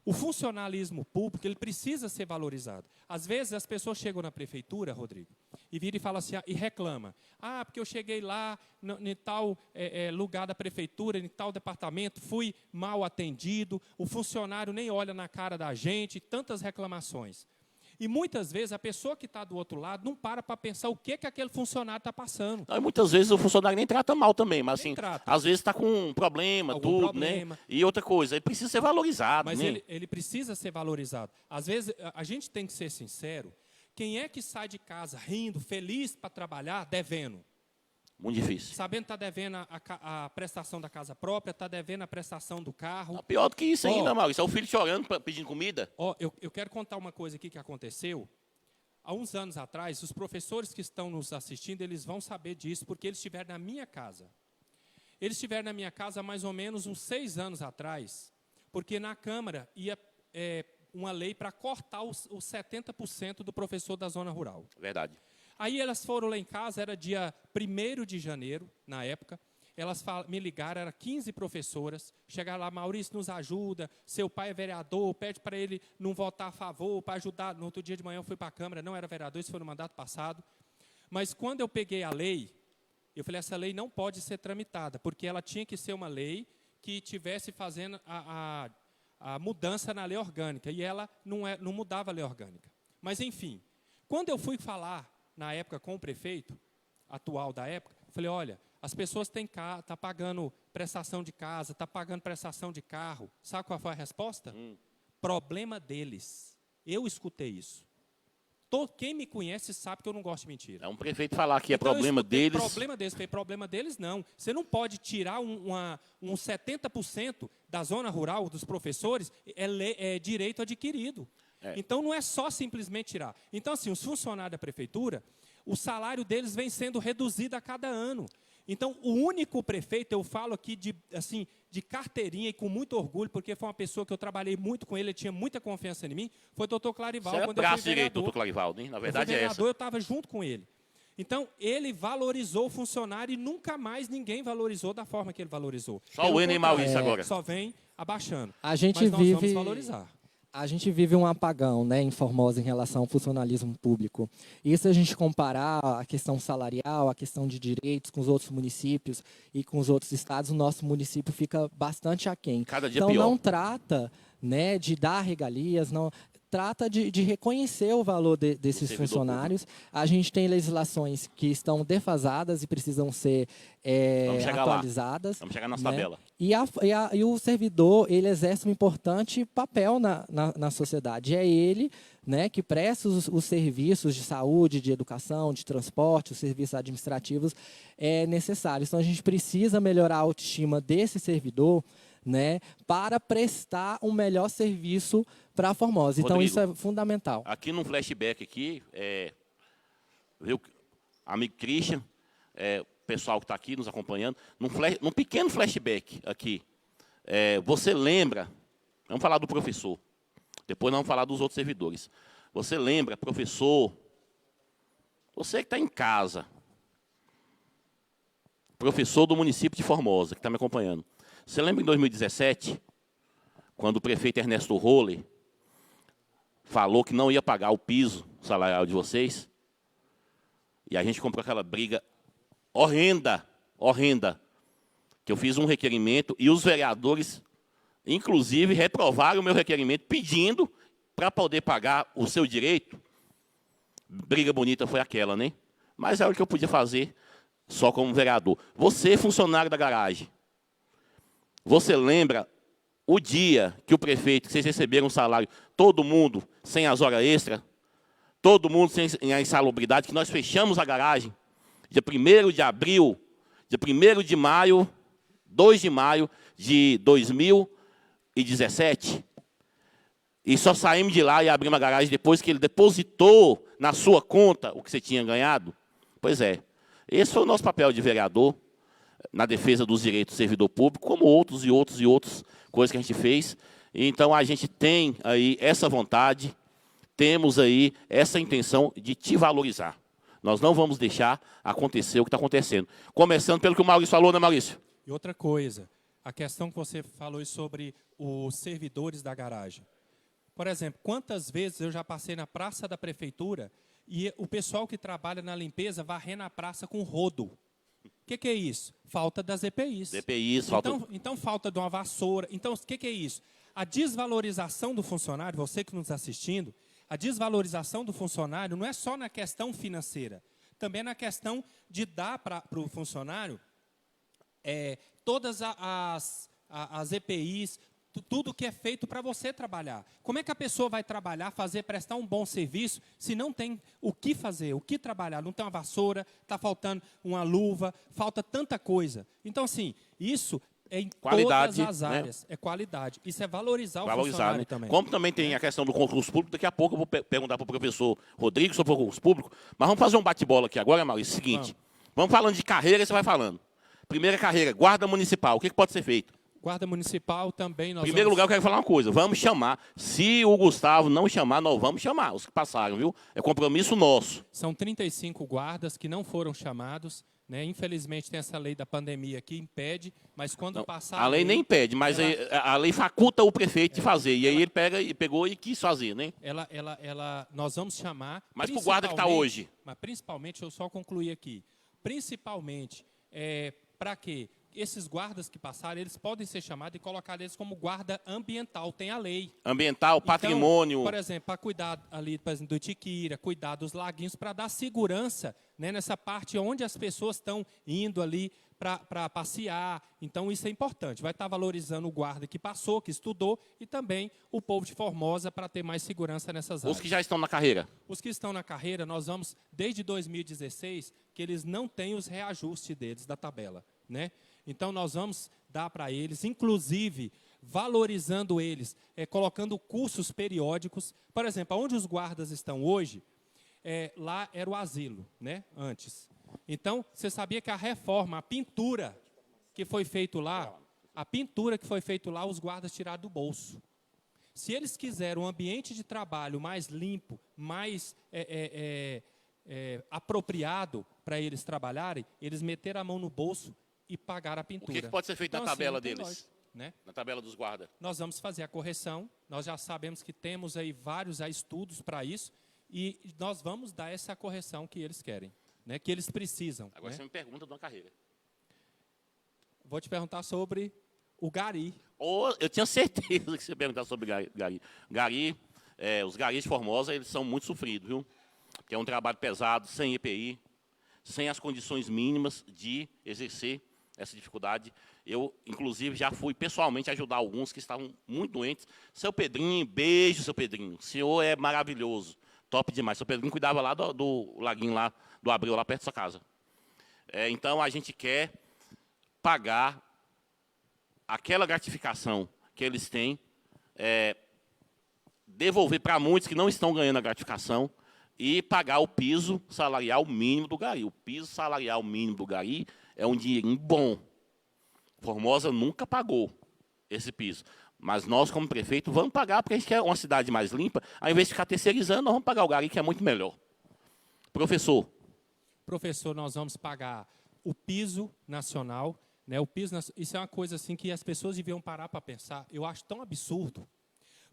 o funcionalismo público, ele precisa ser valorizado. Às vezes as pessoas chegam na prefeitura, Rodrigo, e viram e falam assim, e reclamam. Ah, porque eu cheguei lá em tal lugar da prefeitura, em tal departamento, fui mal atendido, o funcionário nem olha na cara da gente, tantas reclamações. E muitas vezes a pessoa que está do outro lado não para pensar o que aquele funcionário está passando. E muitas vezes o funcionário nem trata mal também, mas assim, trata. Às vezes está com um problema, né? E outra coisa, ele precisa ser valorizado. Mas né? ele precisa ser valorizado. Às vezes a gente tem que ser sincero, quem é que sai de casa rindo, feliz para trabalhar, devendo? Muito difícil. Sabendo que está devendo a prestação da casa própria, está devendo a prestação do carro. Tá pior do que isso ainda, Maurício. É o filho chorando, pedindo comida. Eu quero contar uma coisa aqui que aconteceu. Há uns anos atrás, os professores que estão nos assistindo, eles vão saber disso, porque eles estiveram na minha casa. Eles estiveram na minha casa há mais ou menos uns 6 anos atrás, porque na Câmara ia uma lei para cortar os 70% do professor da zona rural. Verdade. Aí elas foram lá em casa, era dia 1º de janeiro, na época. Elas me ligaram, eram 15 professoras. Chegaram lá, Maurício, nos ajuda, seu pai é vereador, pede para ele não votar a favor, para ajudar. No outro dia de manhã eu fui para a Câmara, não era vereador, isso foi no mandato passado. Mas quando eu peguei a lei, eu falei, essa lei não pode ser tramitada, porque ela tinha que ser uma lei que estivesse fazendo a mudança na lei orgânica, e ela não mudava a lei orgânica. Mas, enfim, quando eu fui falar, na época, com o prefeito atual da época, eu falei, olha, as pessoas estão pagando prestação de casa, estão pagando prestação de carro. Sabe qual foi a resposta? Problema deles. Eu escutei isso. Quem me conhece sabe que eu não gosto de mentira. É um prefeito falar que então, é problema deles. Problema deles. Falei, problema deles não. Você não pode tirar um 70% da zona rural dos professores, é direito adquirido. Então, não é só simplesmente tirar. Então, assim, os funcionários da prefeitura, o salário deles vem sendo reduzido a cada ano. Então, o único prefeito, eu falo aqui de carteirinha e com muito orgulho, porque foi uma pessoa que eu trabalhei muito com ele tinha muita confiança em mim, foi o doutor Clarivaldo. Você é braço direito, doutor Clarivaldo, hein? Na verdade é essa. Eu estava junto com ele. Então, ele valorizou o funcionário e nunca mais ninguém valorizou da forma que ele valorizou. Só o Ener e Maurício agora. Só vem abaixando. A gente Mas nós vive... vamos valorizar. A gente vive um apagão, né, em Formosa em relação ao funcionalismo público. E se a gente comparar a questão salarial, a questão de direitos com os outros municípios e com os outros estados, o nosso município fica bastante aquém. Cada dia então, pior. não trata, né, de dar regalias, não trata de reconhecer o valor desses funcionários. A gente tem legislações que estão defasadas e precisam ser atualizadas. Vamos chegar nessa né? tabela. E o servidor, ele exerce um importante papel na sociedade. É ele, né, que presta os serviços de saúde, de educação, de transporte, os serviços administrativos necessários. Então, a gente precisa melhorar a autoestima desse servidor, né, para prestar um melhor serviço para a Formosa. Então, Rodrigo, isso é fundamental. Aqui no flashback aqui, viu, amigo Christian, pessoal que está aqui nos acompanhando, num pequeno flashback aqui, você lembra, vamos falar do professor, depois nós vamos falar dos outros servidores. Você lembra, professor, você que está em casa, professor do município de Formosa, que está me acompanhando, você lembra em 2017, quando o prefeito Ernesto Roller falou que não ia pagar o piso salarial de vocês? E a gente comprou aquela briga horrenda, que eu fiz um requerimento e os vereadores, inclusive, reprovaram o meu requerimento pedindo para poder pagar o seu direito. Briga bonita foi aquela, né? Mas era o que eu podia fazer só como vereador. Você, funcionário da garagem, você lembra o dia que o prefeito, que vocês receberam um salário, todo mundo sem as horas extras, todo mundo sem a insalubridade, que nós fechamos a garagem, dia 1º de abril, dia 1º de maio, 2 de maio de 2017, e só saímos de lá e abrimos a garagem depois que ele depositou na sua conta o que você tinha ganhado? Pois é, esse foi o nosso papel de vereador, na defesa dos direitos do servidor público, como outros coisas que a gente fez. Então, a gente tem aí essa vontade, temos aí essa intenção de te valorizar. Nós não vamos deixar acontecer o que está acontecendo. Começando pelo que o Maurício falou, né, Maurício? E outra coisa, a questão que você falou sobre os servidores da garagem. Por exemplo, quantas vezes eu já passei na praça da prefeitura e o pessoal que trabalha na limpeza varrendo a praça com rodo. O que é isso? Falta das EPIs. Então, falta de uma vassoura. Então, o que é isso? A desvalorização do funcionário, você que nos está assistindo, a desvalorização do funcionário não é só na questão financeira, também é na questão de dar para o funcionário todas as EPIs, tudo que é feito para você trabalhar. Como é que a pessoa vai trabalhar, prestar um bom serviço, se não tem o que fazer, o que trabalhar? Não tem uma vassoura, está faltando uma luva, falta tanta coisa. Então, assim, isso é em qualidade, todas as áreas. É qualidade. Isso é valorizar o funcionário, né? Também. Como também tem a questão do concurso público, daqui a pouco eu vou perguntar para o professor Rodrigo sobre o concurso público, mas vamos fazer um bate-bola aqui agora, Maurício. Seguinte, vamos falando de carreira, você vai falando. Primeira carreira, guarda municipal, o que pode ser feito? Guarda municipal também nós Em primeiro lugar, eu quero falar uma coisa. Vamos chamar. Se o Gustavo não chamar, nós vamos chamar. Os que passaram, viu? É compromisso nosso. São 35 guardas que não foram chamados. Né? Infelizmente, tem essa lei da pandemia que impede, mas quando Não, passar... A lei nem impede, mas a lei faculta o prefeito de fazer. E aí ele pegou e quis fazer, né? Nós vamos chamar... Mas para o guarda que está hoje. Mas principalmente, eu só concluí aqui. Principalmente, para quê? Esses guardas que passaram, eles podem ser chamados e colocar eles como guarda ambiental, tem a lei. Ambiental, patrimônio. Então, por exemplo, para cuidar ali, por exemplo, do Itiquira, cuidar dos laguinhos, para dar segurança, né, nessa parte onde as pessoas estão indo ali para passear. Então, isso é importante. Vai estar valorizando o guarda que passou, que estudou, e também o povo de Formosa para ter mais segurança nessas áreas. Os que já estão na carreira. Os que estão na carreira, nós vamos, desde 2016, que eles não têm os reajustes deles da tabela, né? Então, nós vamos dar para eles, inclusive, valorizando eles, colocando cursos periódicos. Por exemplo, onde os guardas estão hoje, lá era o asilo, né, antes. Então, você sabia que a reforma, a pintura que foi feita lá, os guardas tiraram do bolso. Se eles quiserem um ambiente de trabalho mais limpo, mais apropriado para eles trabalharem, eles meteram a mão no bolso e pagar a pintura. O que pode ser feito na tabela deles? né? Na tabela dos guardas. Nós vamos fazer a correção, nós já sabemos que temos aí vários estudos para isso, e nós vamos dar essa correção que eles querem, né? Que eles precisam. Agora né? você me pergunta de uma carreira. Vou te perguntar sobre o gari. Eu tinha certeza que você ia perguntar sobre gari. Os garis de Formosa, eles são muito sofridos, viu? Porque é um trabalho pesado, sem EPI, sem as condições mínimas de exercer essa dificuldade. Eu, inclusive, já fui pessoalmente ajudar alguns que estavam muito doentes. Seu Pedrinho, beijo, seu Pedrinho. O senhor é maravilhoso, top demais. Seu Pedrinho cuidava lá do laguinho, lá do Abreu, lá perto da sua casa. Então, a gente quer pagar aquela gratificação que eles têm, devolver para muitos que não estão ganhando a gratificação e pagar o piso salarial mínimo do gari. O piso salarial mínimo do gari é um dinheirinho bom. Formosa nunca pagou esse piso. Mas nós, como prefeito, vamos pagar, porque a gente quer uma cidade mais limpa. Ao invés de ficar terceirizando, nós vamos pagar o gari, que é muito melhor. Professor. Professor, nós vamos pagar o piso nacional, né? Isso é uma coisa assim que as pessoas deviam parar para pensar. Eu acho tão absurdo,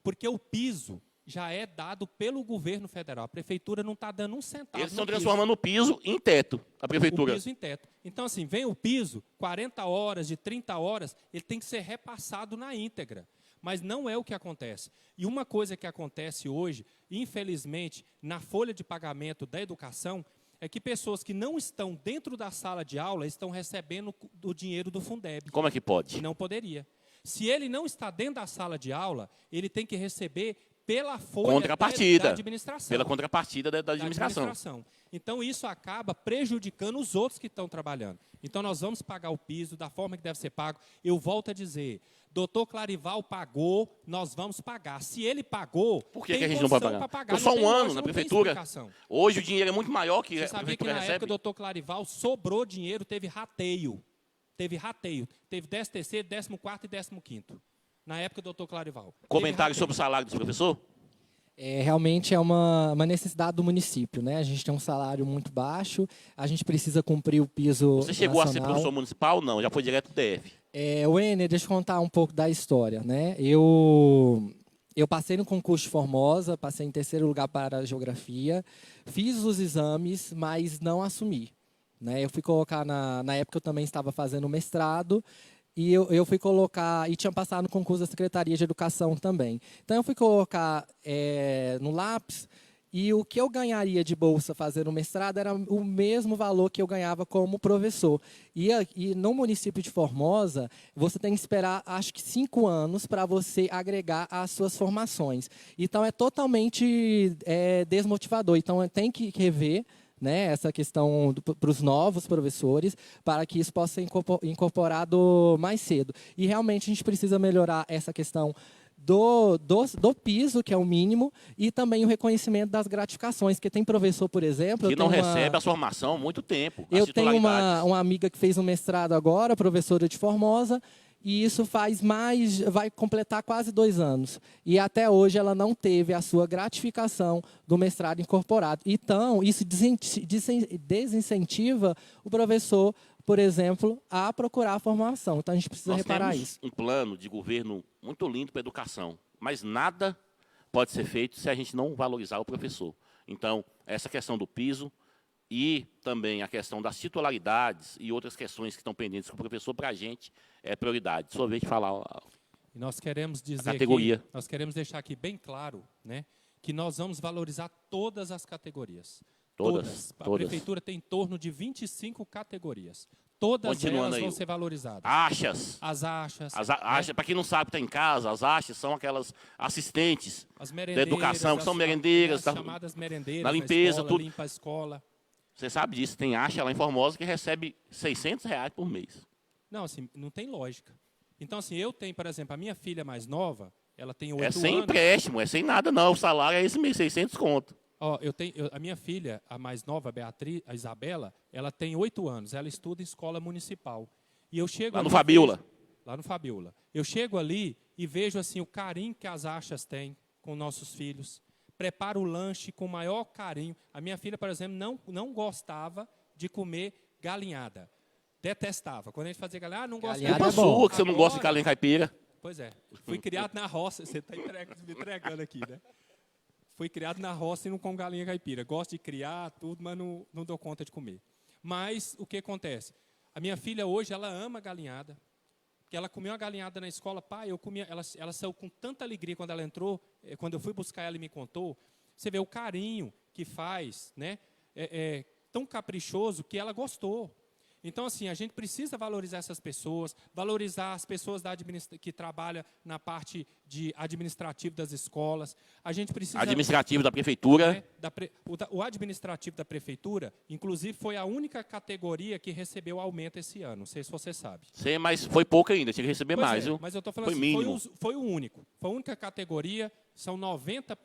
porque o piso já é dado pelo governo federal. A prefeitura não está dando um centavo. Eles estão transformando o piso em teto, a prefeitura. O piso em teto. Então, assim, vem o piso, 40 horas, de 30 horas, ele tem que ser repassado na íntegra. Mas não é o que acontece. E uma coisa que acontece hoje, infelizmente, na folha de pagamento da educação, é que pessoas que não estão dentro da sala de aula estão recebendo o dinheiro do Fundeb. Como é que pode? E não poderia. Se ele não está dentro da sala de aula, ele tem que receber pela folha da administração. Pela contrapartida da administração. Então, isso acaba prejudicando os outros que estão trabalhando. Então, nós vamos pagar o piso da forma que deve ser pago. Eu volto a dizer, doutor Clarival pagou, nós vamos pagar. Se ele pagou, por que a gente não pode pagar? Foi só um ano na prefeitura. Hoje o dinheiro é muito maior que a prefeitura recebe. Você sabia que na época do doutor Clarival sobrou dinheiro, teve rateio. Teve 10º, 14º e 15º. Na época do doutor Clarival. Comentário sobre o salário dos professores? Realmente é uma necessidade do município, né? A gente tem um salário muito baixo, a gente precisa cumprir o piso Você chegou nacional. A ser professor municipal? Não, já foi direto do DF. Wenner, deixa eu contar um pouco da história, né? Eu passei no concurso de Formosa, passei em 3º lugar para a geografia, fiz os exames, mas não assumi. Né? Eu fui colocar, na época eu também estava fazendo mestrado, e eu fui colocar, e tinha passado no concurso da Secretaria de Educação também. Então, eu fui colocar no Lápis, e o que eu ganharia de bolsa fazendo mestrado era o mesmo valor que eu ganhava como professor. E no município de Formosa, você tem que esperar, acho que 5 anos, para você agregar as suas formações. Então, é totalmente desmotivador. Então, tem que rever, né, essa questão para os novos professores, para que isso possa ser incorporado mais cedo. E realmente a gente precisa melhorar essa questão do piso, que é o mínimo, e também o reconhecimento das gratificações, porque tem professor, por exemplo... Que não recebe a formação há muito tempo. Eu tenho uma amiga que fez um mestrado agora, professora de Formosa, e isso vai completar quase 2 anos. E até hoje ela não teve a sua gratificação do mestrado incorporado. Então, isso desincentiva o professor, por exemplo, a procurar a formação. Então, a gente precisa reparar isso. Um plano de governo muito lindo para a educação, mas nada pode ser feito se a gente não valorizar o professor. Então, essa questão do piso e também a questão das titularidades e outras questões que estão pendentes com o professor, para a gente, é prioridade. Sua vez de falar e nós queremos dizer categoria. Nós queremos deixar aqui bem claro, né, que nós vamos valorizar todas as categorias. Todas. A prefeitura tem em torno de 25 categorias. Todas elas vão ser valorizadas. Achas. As achas. Achas, para quem não sabe, está em casa, as achas são aquelas assistentes da educação, que são merendeiras. As chamadas merendeiras. Na limpeza, tudo. Limpa a escola. Você sabe disso, tem acha lá em Formosa que recebe R$600 por mês. Não, assim, não tem lógica. Então, assim, eu tenho, por exemplo, a minha filha mais nova, ela tem 8 anos. É sem empréstimo, é sem nada não, o salário é esse mês, 600 conto. A minha filha, a mais nova, a Isabela, ela tem 8 anos, ela estuda em escola municipal. E eu chego lá no Fabiola. Lá no Fabiola. Eu chego ali e vejo assim, o carinho que as achas têm com nossos filhos. Prepara o lanche com o maior carinho. A minha filha, por exemplo, não gostava de comer galinhada. Detestava. Quando a gente fazia galinhada, não gosta de Galinhada Culpa é bom. sua que você não gosta de Agora- galinha caipira. Pois é. Fui criado na roça. Você está me entregando aqui, né? Fui criado na roça e não com galinha caipira. Gosto de criar tudo, mas não dou conta de comer. Mas o que acontece? A minha filha hoje, ela ama galinhada. Porque ela comeu uma galinhada na escola. Pai, eu comia. Ela saiu com tanta alegria quando ela entrou. Quando eu fui buscar ela e me contou. Você vê o carinho que faz, né? Tão caprichoso que ela gostou. Então, assim, a gente precisa valorizar essas pessoas, valorizar as pessoas que trabalham na parte administrativa das escolas. A gente precisa... Administrativo da prefeitura. O administrativo da prefeitura, inclusive, foi a única categoria que recebeu aumento esse ano. Não sei se você sabe. Sei, mas foi pouco ainda, tinha que receber Pois mais, é, viu? mas eu estou falando Foi assim, mínimo. foi o único. Foi a única categoria, são 90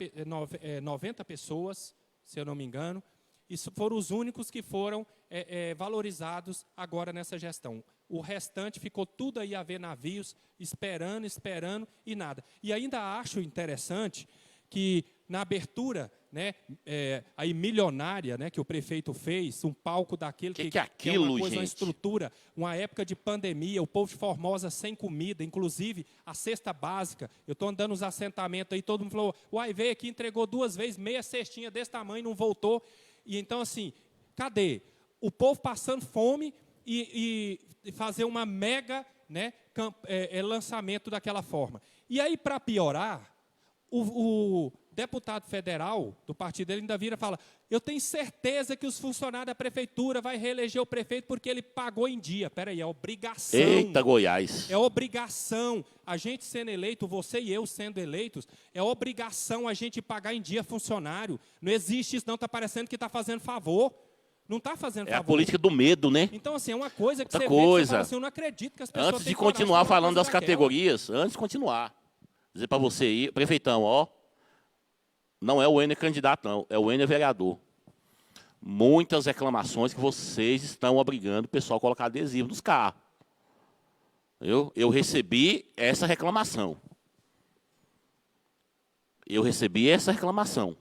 pessoas, se eu não me engano, e foram os únicos que foram valorizados agora nessa gestão. O restante ficou tudo aí a ver navios, esperando e nada. E ainda acho interessante que na abertura, né, aí milionária, né, que o prefeito fez, um palco daquele Que é é uma aquilo, coisa, uma gente? estrutura, uma época de pandemia, o povo de Formosa sem comida, inclusive a cesta básica. Eu estou andando nos assentamentos aí, todo mundo falou, uai, veio aqui, entregou 2 vezes, meia cestinha desse tamanho, não voltou. E então, assim, cadê? O povo passando fome e fazer uma mega, né, lançamento daquela forma. E aí, para piorar, o deputado federal do partido dele ainda vira e fala, eu tenho certeza que os funcionários da prefeitura vai reeleger o prefeito porque ele pagou em dia. Peraí, é obrigação. Eita, Goiás. É obrigação. A gente sendo eleito, você e eu sendo eleitos, é obrigação a gente pagar em dia funcionário. Não existe isso, não. Está parecendo que está fazendo favor. Não está fazendo favor. É a política do medo, né? Então, assim, é uma coisa que Outra você vê, que você coisa. fala assim, eu não acredito que as pessoas Antes têm de coragem continuar falar uma falando das coisa daquela. categorias, antes de continuar, dizer para você aí, prefeitão, ó, não é o Wêner candidato, não, é o Wêner vereador. Muitas reclamações que vocês estão obrigando o pessoal a colocar adesivo nos carros. Eu recebi essa reclamação.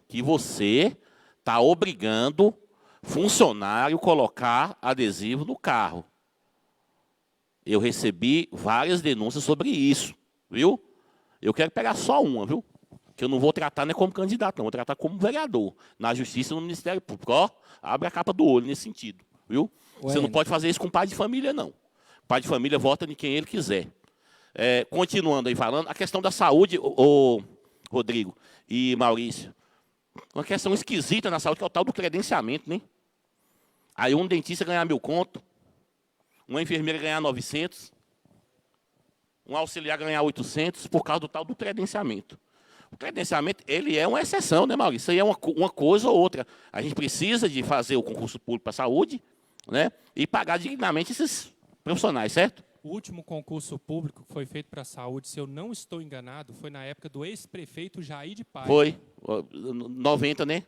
Que você está obrigando funcionário a colocar adesivo no carro. Eu recebi várias denúncias sobre isso, viu? Eu quero pegar só uma, viu? Que eu não vou tratar nem como candidato, não. Vou tratar como vereador. Na Justiça e no Ministério Público. Ó, abre a capa do olho nesse sentido, viu? Você não pode fazer isso com pai de família, não. Pai de família vota em quem ele quiser. Continuando aí falando, a questão da saúde, Rodrigo e Maurício. Uma questão esquisita na saúde, que é o tal do credenciamento, né? Aí um dentista ganhar 1.000 conto, uma enfermeira ganhar 900, um auxiliar ganhar 800, por causa do tal do credenciamento. O credenciamento, ele é uma exceção, né, Maurício? Isso aí é uma coisa ou outra. A gente precisa de fazer o concurso público para a saúde, né, e pagar dignamente esses profissionais, certo? O último concurso público que foi feito para a saúde, se eu não estou enganado, foi na época do ex-prefeito Jair de Paiva. Foi, 90, né?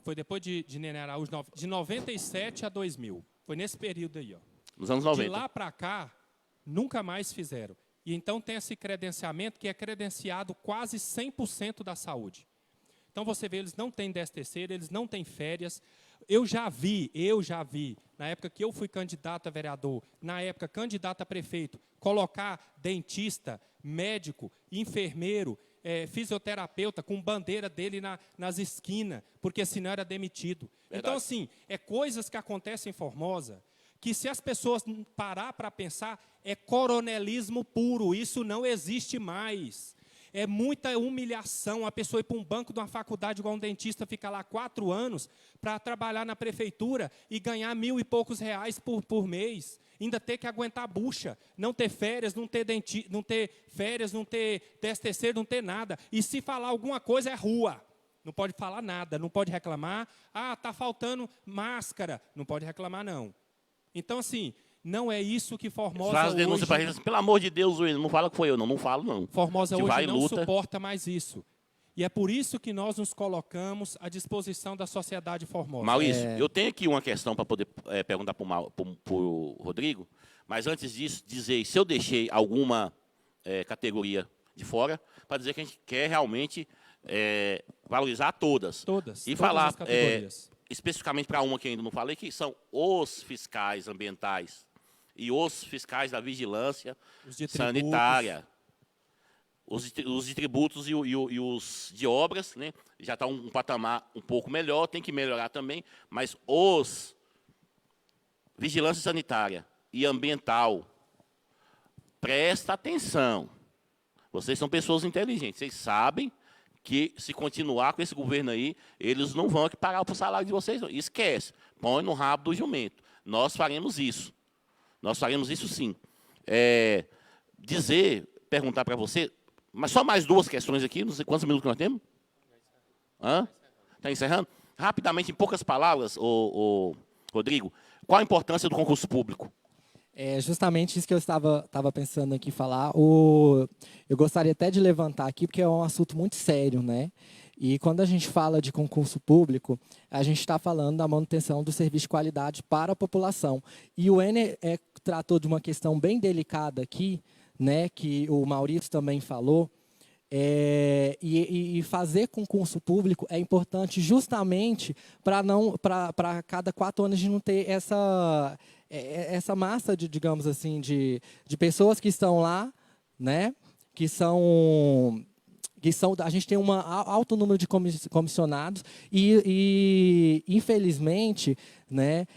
Foi depois de Nenê Araújo, de 97 a 2000. Foi nesse período aí, ó. Nos anos 90. De lá para cá, nunca mais fizeram. E então tem esse credenciamento que é credenciado quase 100% da saúde. Então você vê, eles não têm 13º, eles não têm férias. Eu já vi, na época que eu fui candidato a vereador, na época candidato a prefeito, colocar dentista, médico, enfermeiro, fisioterapeuta com bandeira dele nas esquinas, porque senão era demitido. Verdade. Então, assim, coisas que acontecem em Formosa, que se as pessoas parar para pensar, é coronelismo puro, isso não existe mais. É muita humilhação a pessoa ir para um banco de uma faculdade igual um dentista, ficar lá 4 anos para trabalhar na prefeitura e ganhar 1.000 e poucos reais por mês. Ainda ter que aguentar a bucha, não ter férias, não ter férias, não ter 13º, não ter nada. E se falar alguma coisa, é rua. Não pode falar nada, não pode reclamar. Ah, está faltando máscara. Não pode reclamar, não. Então, assim, não é isso que Formosa Faz denúncia hoje... para eles, pelo amor de Deus, Will, não fala que foi eu, não falo, não. Formosa vai hoje e não luta. suporta mais isso. E é por isso que nós nos colocamos à disposição da sociedade formosa. Maurício, eu tenho aqui uma questão para poder perguntar para o Rodrigo, mas antes disso, dizer se eu deixei alguma categoria de fora, para dizer que a gente quer realmente valorizar todas. Todas E falar, as categorias. especificamente para uma que ainda não falei, que são os fiscais ambientais e os fiscais da vigilância sanitária. Os de tributos e os de obras, né, já está um patamar um pouco melhor, tem que melhorar também, mas os vigilância sanitária e ambiental, presta atenção. Vocês são pessoas inteligentes, vocês sabem que se continuar com esse governo aí, eles não vão aqui pagar o salário de vocês, não. Esquece, põe no rabo do jumento. Nós faremos isso. Nós faremos isso sim. Perguntar para você, mas só mais 2 questões aqui, não sei quantos minutos que nós temos? Está encerrando? Rapidamente, em poucas palavras, Rodrigo, qual a importância do concurso público? É justamente isso que eu estava pensando aqui falar. Eu gostaria até de levantar aqui, porque é um assunto muito sério, né? E quando a gente fala de concurso público, a gente está falando da manutenção do serviço de qualidade para a população. E o Ener tratou de uma questão bem delicada aqui, né, que o Maurício também falou, e fazer concurso público é importante justamente para cada 4 anos a gente não ter essa massa de, digamos assim, de pessoas que estão lá, né, a gente tem um alto número de comissionados e infelizmente, né,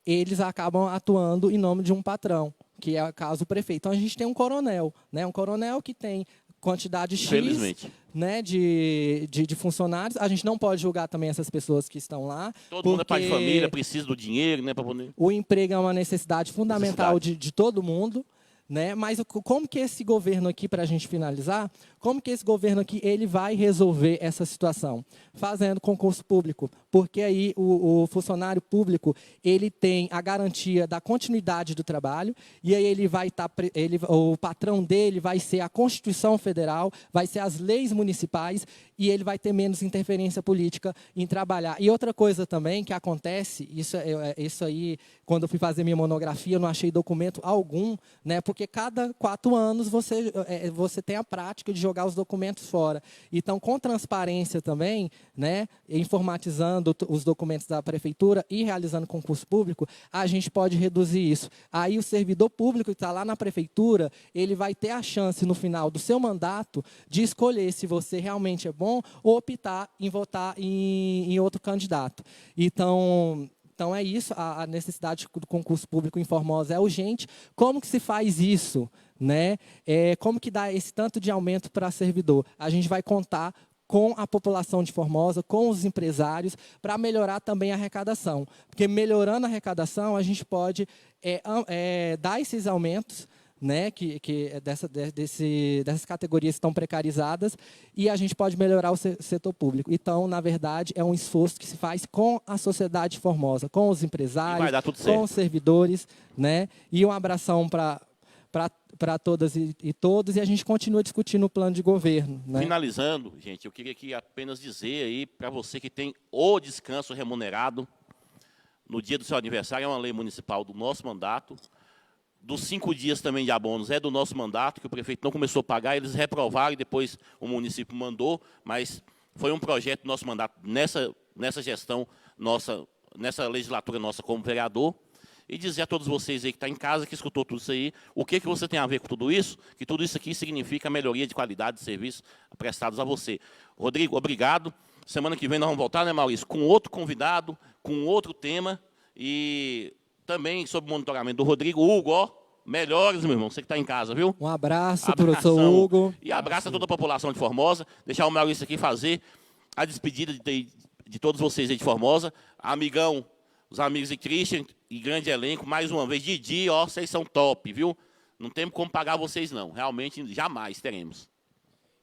eles acabam atuando em nome de um patrão, que é o caso do prefeito. Então, a gente tem um coronel, né? Um coronel que tem quantidade X, né, de funcionários. A gente não pode julgar também essas pessoas que estão lá. Todo mundo é pai de família, precisa do dinheiro, né, para poder... O emprego é uma necessidade fundamental de todo mundo, né? Mas como que esse governo aqui, para a gente finalizar, como que esse governo aqui ele vai resolver essa situação? Fazendo concurso público, porque aí o funcionário público ele tem a garantia da continuidade do trabalho e aí ele vai o patrão dele vai ser a Constituição Federal, vai ser as leis municipais e ele vai ter menos interferência política em trabalhar. E outra coisa também que acontece, isso aí, quando eu fui fazer minha monografia, eu não achei documento algum, né? Porque cada 4 anos você tem a prática de jogar os documentos fora. Então, com transparência também, né, informatizando os documentos da prefeitura e realizando concurso público, a gente pode reduzir isso. Aí o servidor público que está lá na prefeitura, ele vai ter a chance, no final do seu mandato, de escolher se você realmente é bom ou optar em votar em outro candidato. Então, é isso, a necessidade do concurso público em Formosa é urgente. Como que se faz isso, né? Como que dá esse tanto de aumento para servidor? A gente vai contar com a população de Formosa, com os empresários, para melhorar também a arrecadação. Porque melhorando a arrecadação, a gente pode dar esses aumentos, né, dessas categorias que estão precarizadas, e a gente pode melhorar o setor público. Então, na verdade, é um esforço que se faz com a sociedade de Formosa, com os empresários, com os servidores, né? E um abração para todas e todos, e a gente continua discutindo o plano de governo, né? Finalizando, gente, eu queria aqui apenas dizer aí para você que tem o descanso remunerado no dia do seu aniversário, é uma lei municipal do nosso mandato. Dos 5 dias também de abonos é do nosso mandato, que o prefeito não começou a pagar, eles reprovaram e depois o município mandou, mas foi um projeto do nosso mandato nessa gestão nossa, nessa legislatura nossa como vereador. E dizer a todos vocês aí que estão em casa, que escutou tudo isso aí, o que você tem a ver com tudo isso, que tudo isso aqui significa a melhoria de qualidade de serviços prestados a você. Rodrigo, obrigado. Semana que vem nós vamos voltar, né, Maurício, com outro convidado, com outro tema, e também sob o monitoramento do Rodrigo. Hugo, ó, melhores, meu irmão, você que está em casa, viu? Um abraço, professor Hugo. E abraço a toda a população de Formosa. Deixar o Maurício aqui fazer a despedida de todos vocês aí de Formosa. Amigão, os amigos de Christian e grande elenco, mais uma vez, Didi, ó, vocês são top, viu? Não temos como pagar vocês, não. Realmente, jamais teremos.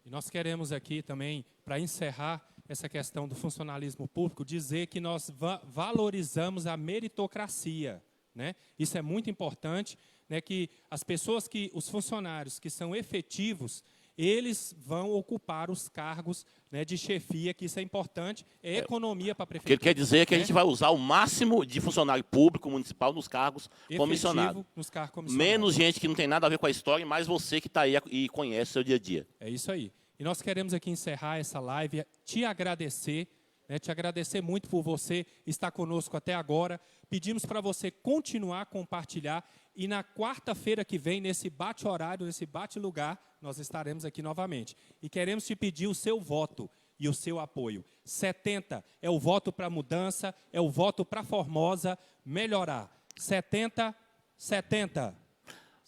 E nós queremos aqui também, para encerrar essa questão do funcionalismo público, dizer que nós valorizamos a meritocracia, né? Isso é muito importante, né, que as pessoas, os funcionários que são efetivos, eles vão ocupar os cargos, né, de chefia, que isso é importante, é economia para a prefeitura. O que ele quer dizer é que a gente vai usar o máximo de funcionário público municipal nos cargos comissionados. Nos cargos comissionados. Menos gente que não tem nada a ver com a história, mais você que está aí e conhece o seu dia a dia. É isso aí. E nós queremos aqui encerrar essa live, te agradecer, né, te agradecer muito por você estar conosco até agora. Pedimos para você continuar a compartilhar. E na quarta-feira que vem, nesse bate-horário, nesse bate-lugar, nós estaremos aqui novamente. E queremos te pedir o seu voto e o seu apoio. 70 é o voto para mudança, é o voto para Formosa melhorar. 70.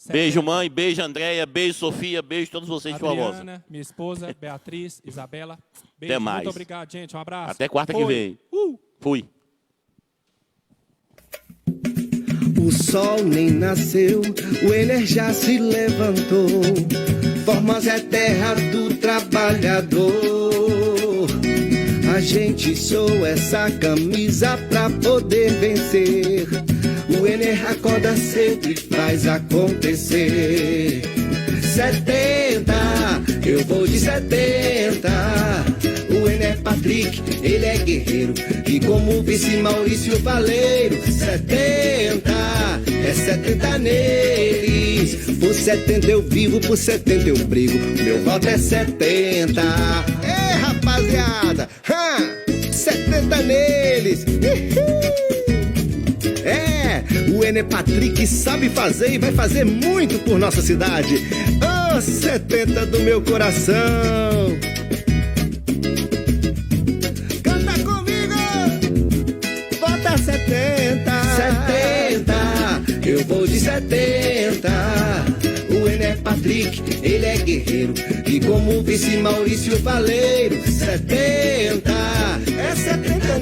Beijo, mãe. Beijo, Andréia. Beijo, Sofia. Beijo a todos vocês de Formosa. Adriana, minha esposa, Beatriz, Isabela. Beijo, até mais. Muito obrigado, gente. Um abraço. Até quarta que vem. Fui. O sol nem nasceu, o Ener já se levantou. Formosa é terra do trabalhador. A gente soa essa camisa pra poder vencer. O Ener acorda cedo e faz acontecer. 70, eu vou de 70. O Ener Patrick, ele é guerreiro. E como vice Maurício Valeiro. 70, é 70 neles. Por 70 eu vivo, por 70 eu brigo. Meu voto é 70. Ei, rapaziada, 70 neles. É, o Ener Patrick sabe fazer e vai fazer muito por nossa cidade. Oh, 70 do meu coração. Canta comigo! Vota 70. 70, eu vou de 70. O Ener Patrick, ele é guerreiro. E como vice Maurício Valeiro. 70, é 70.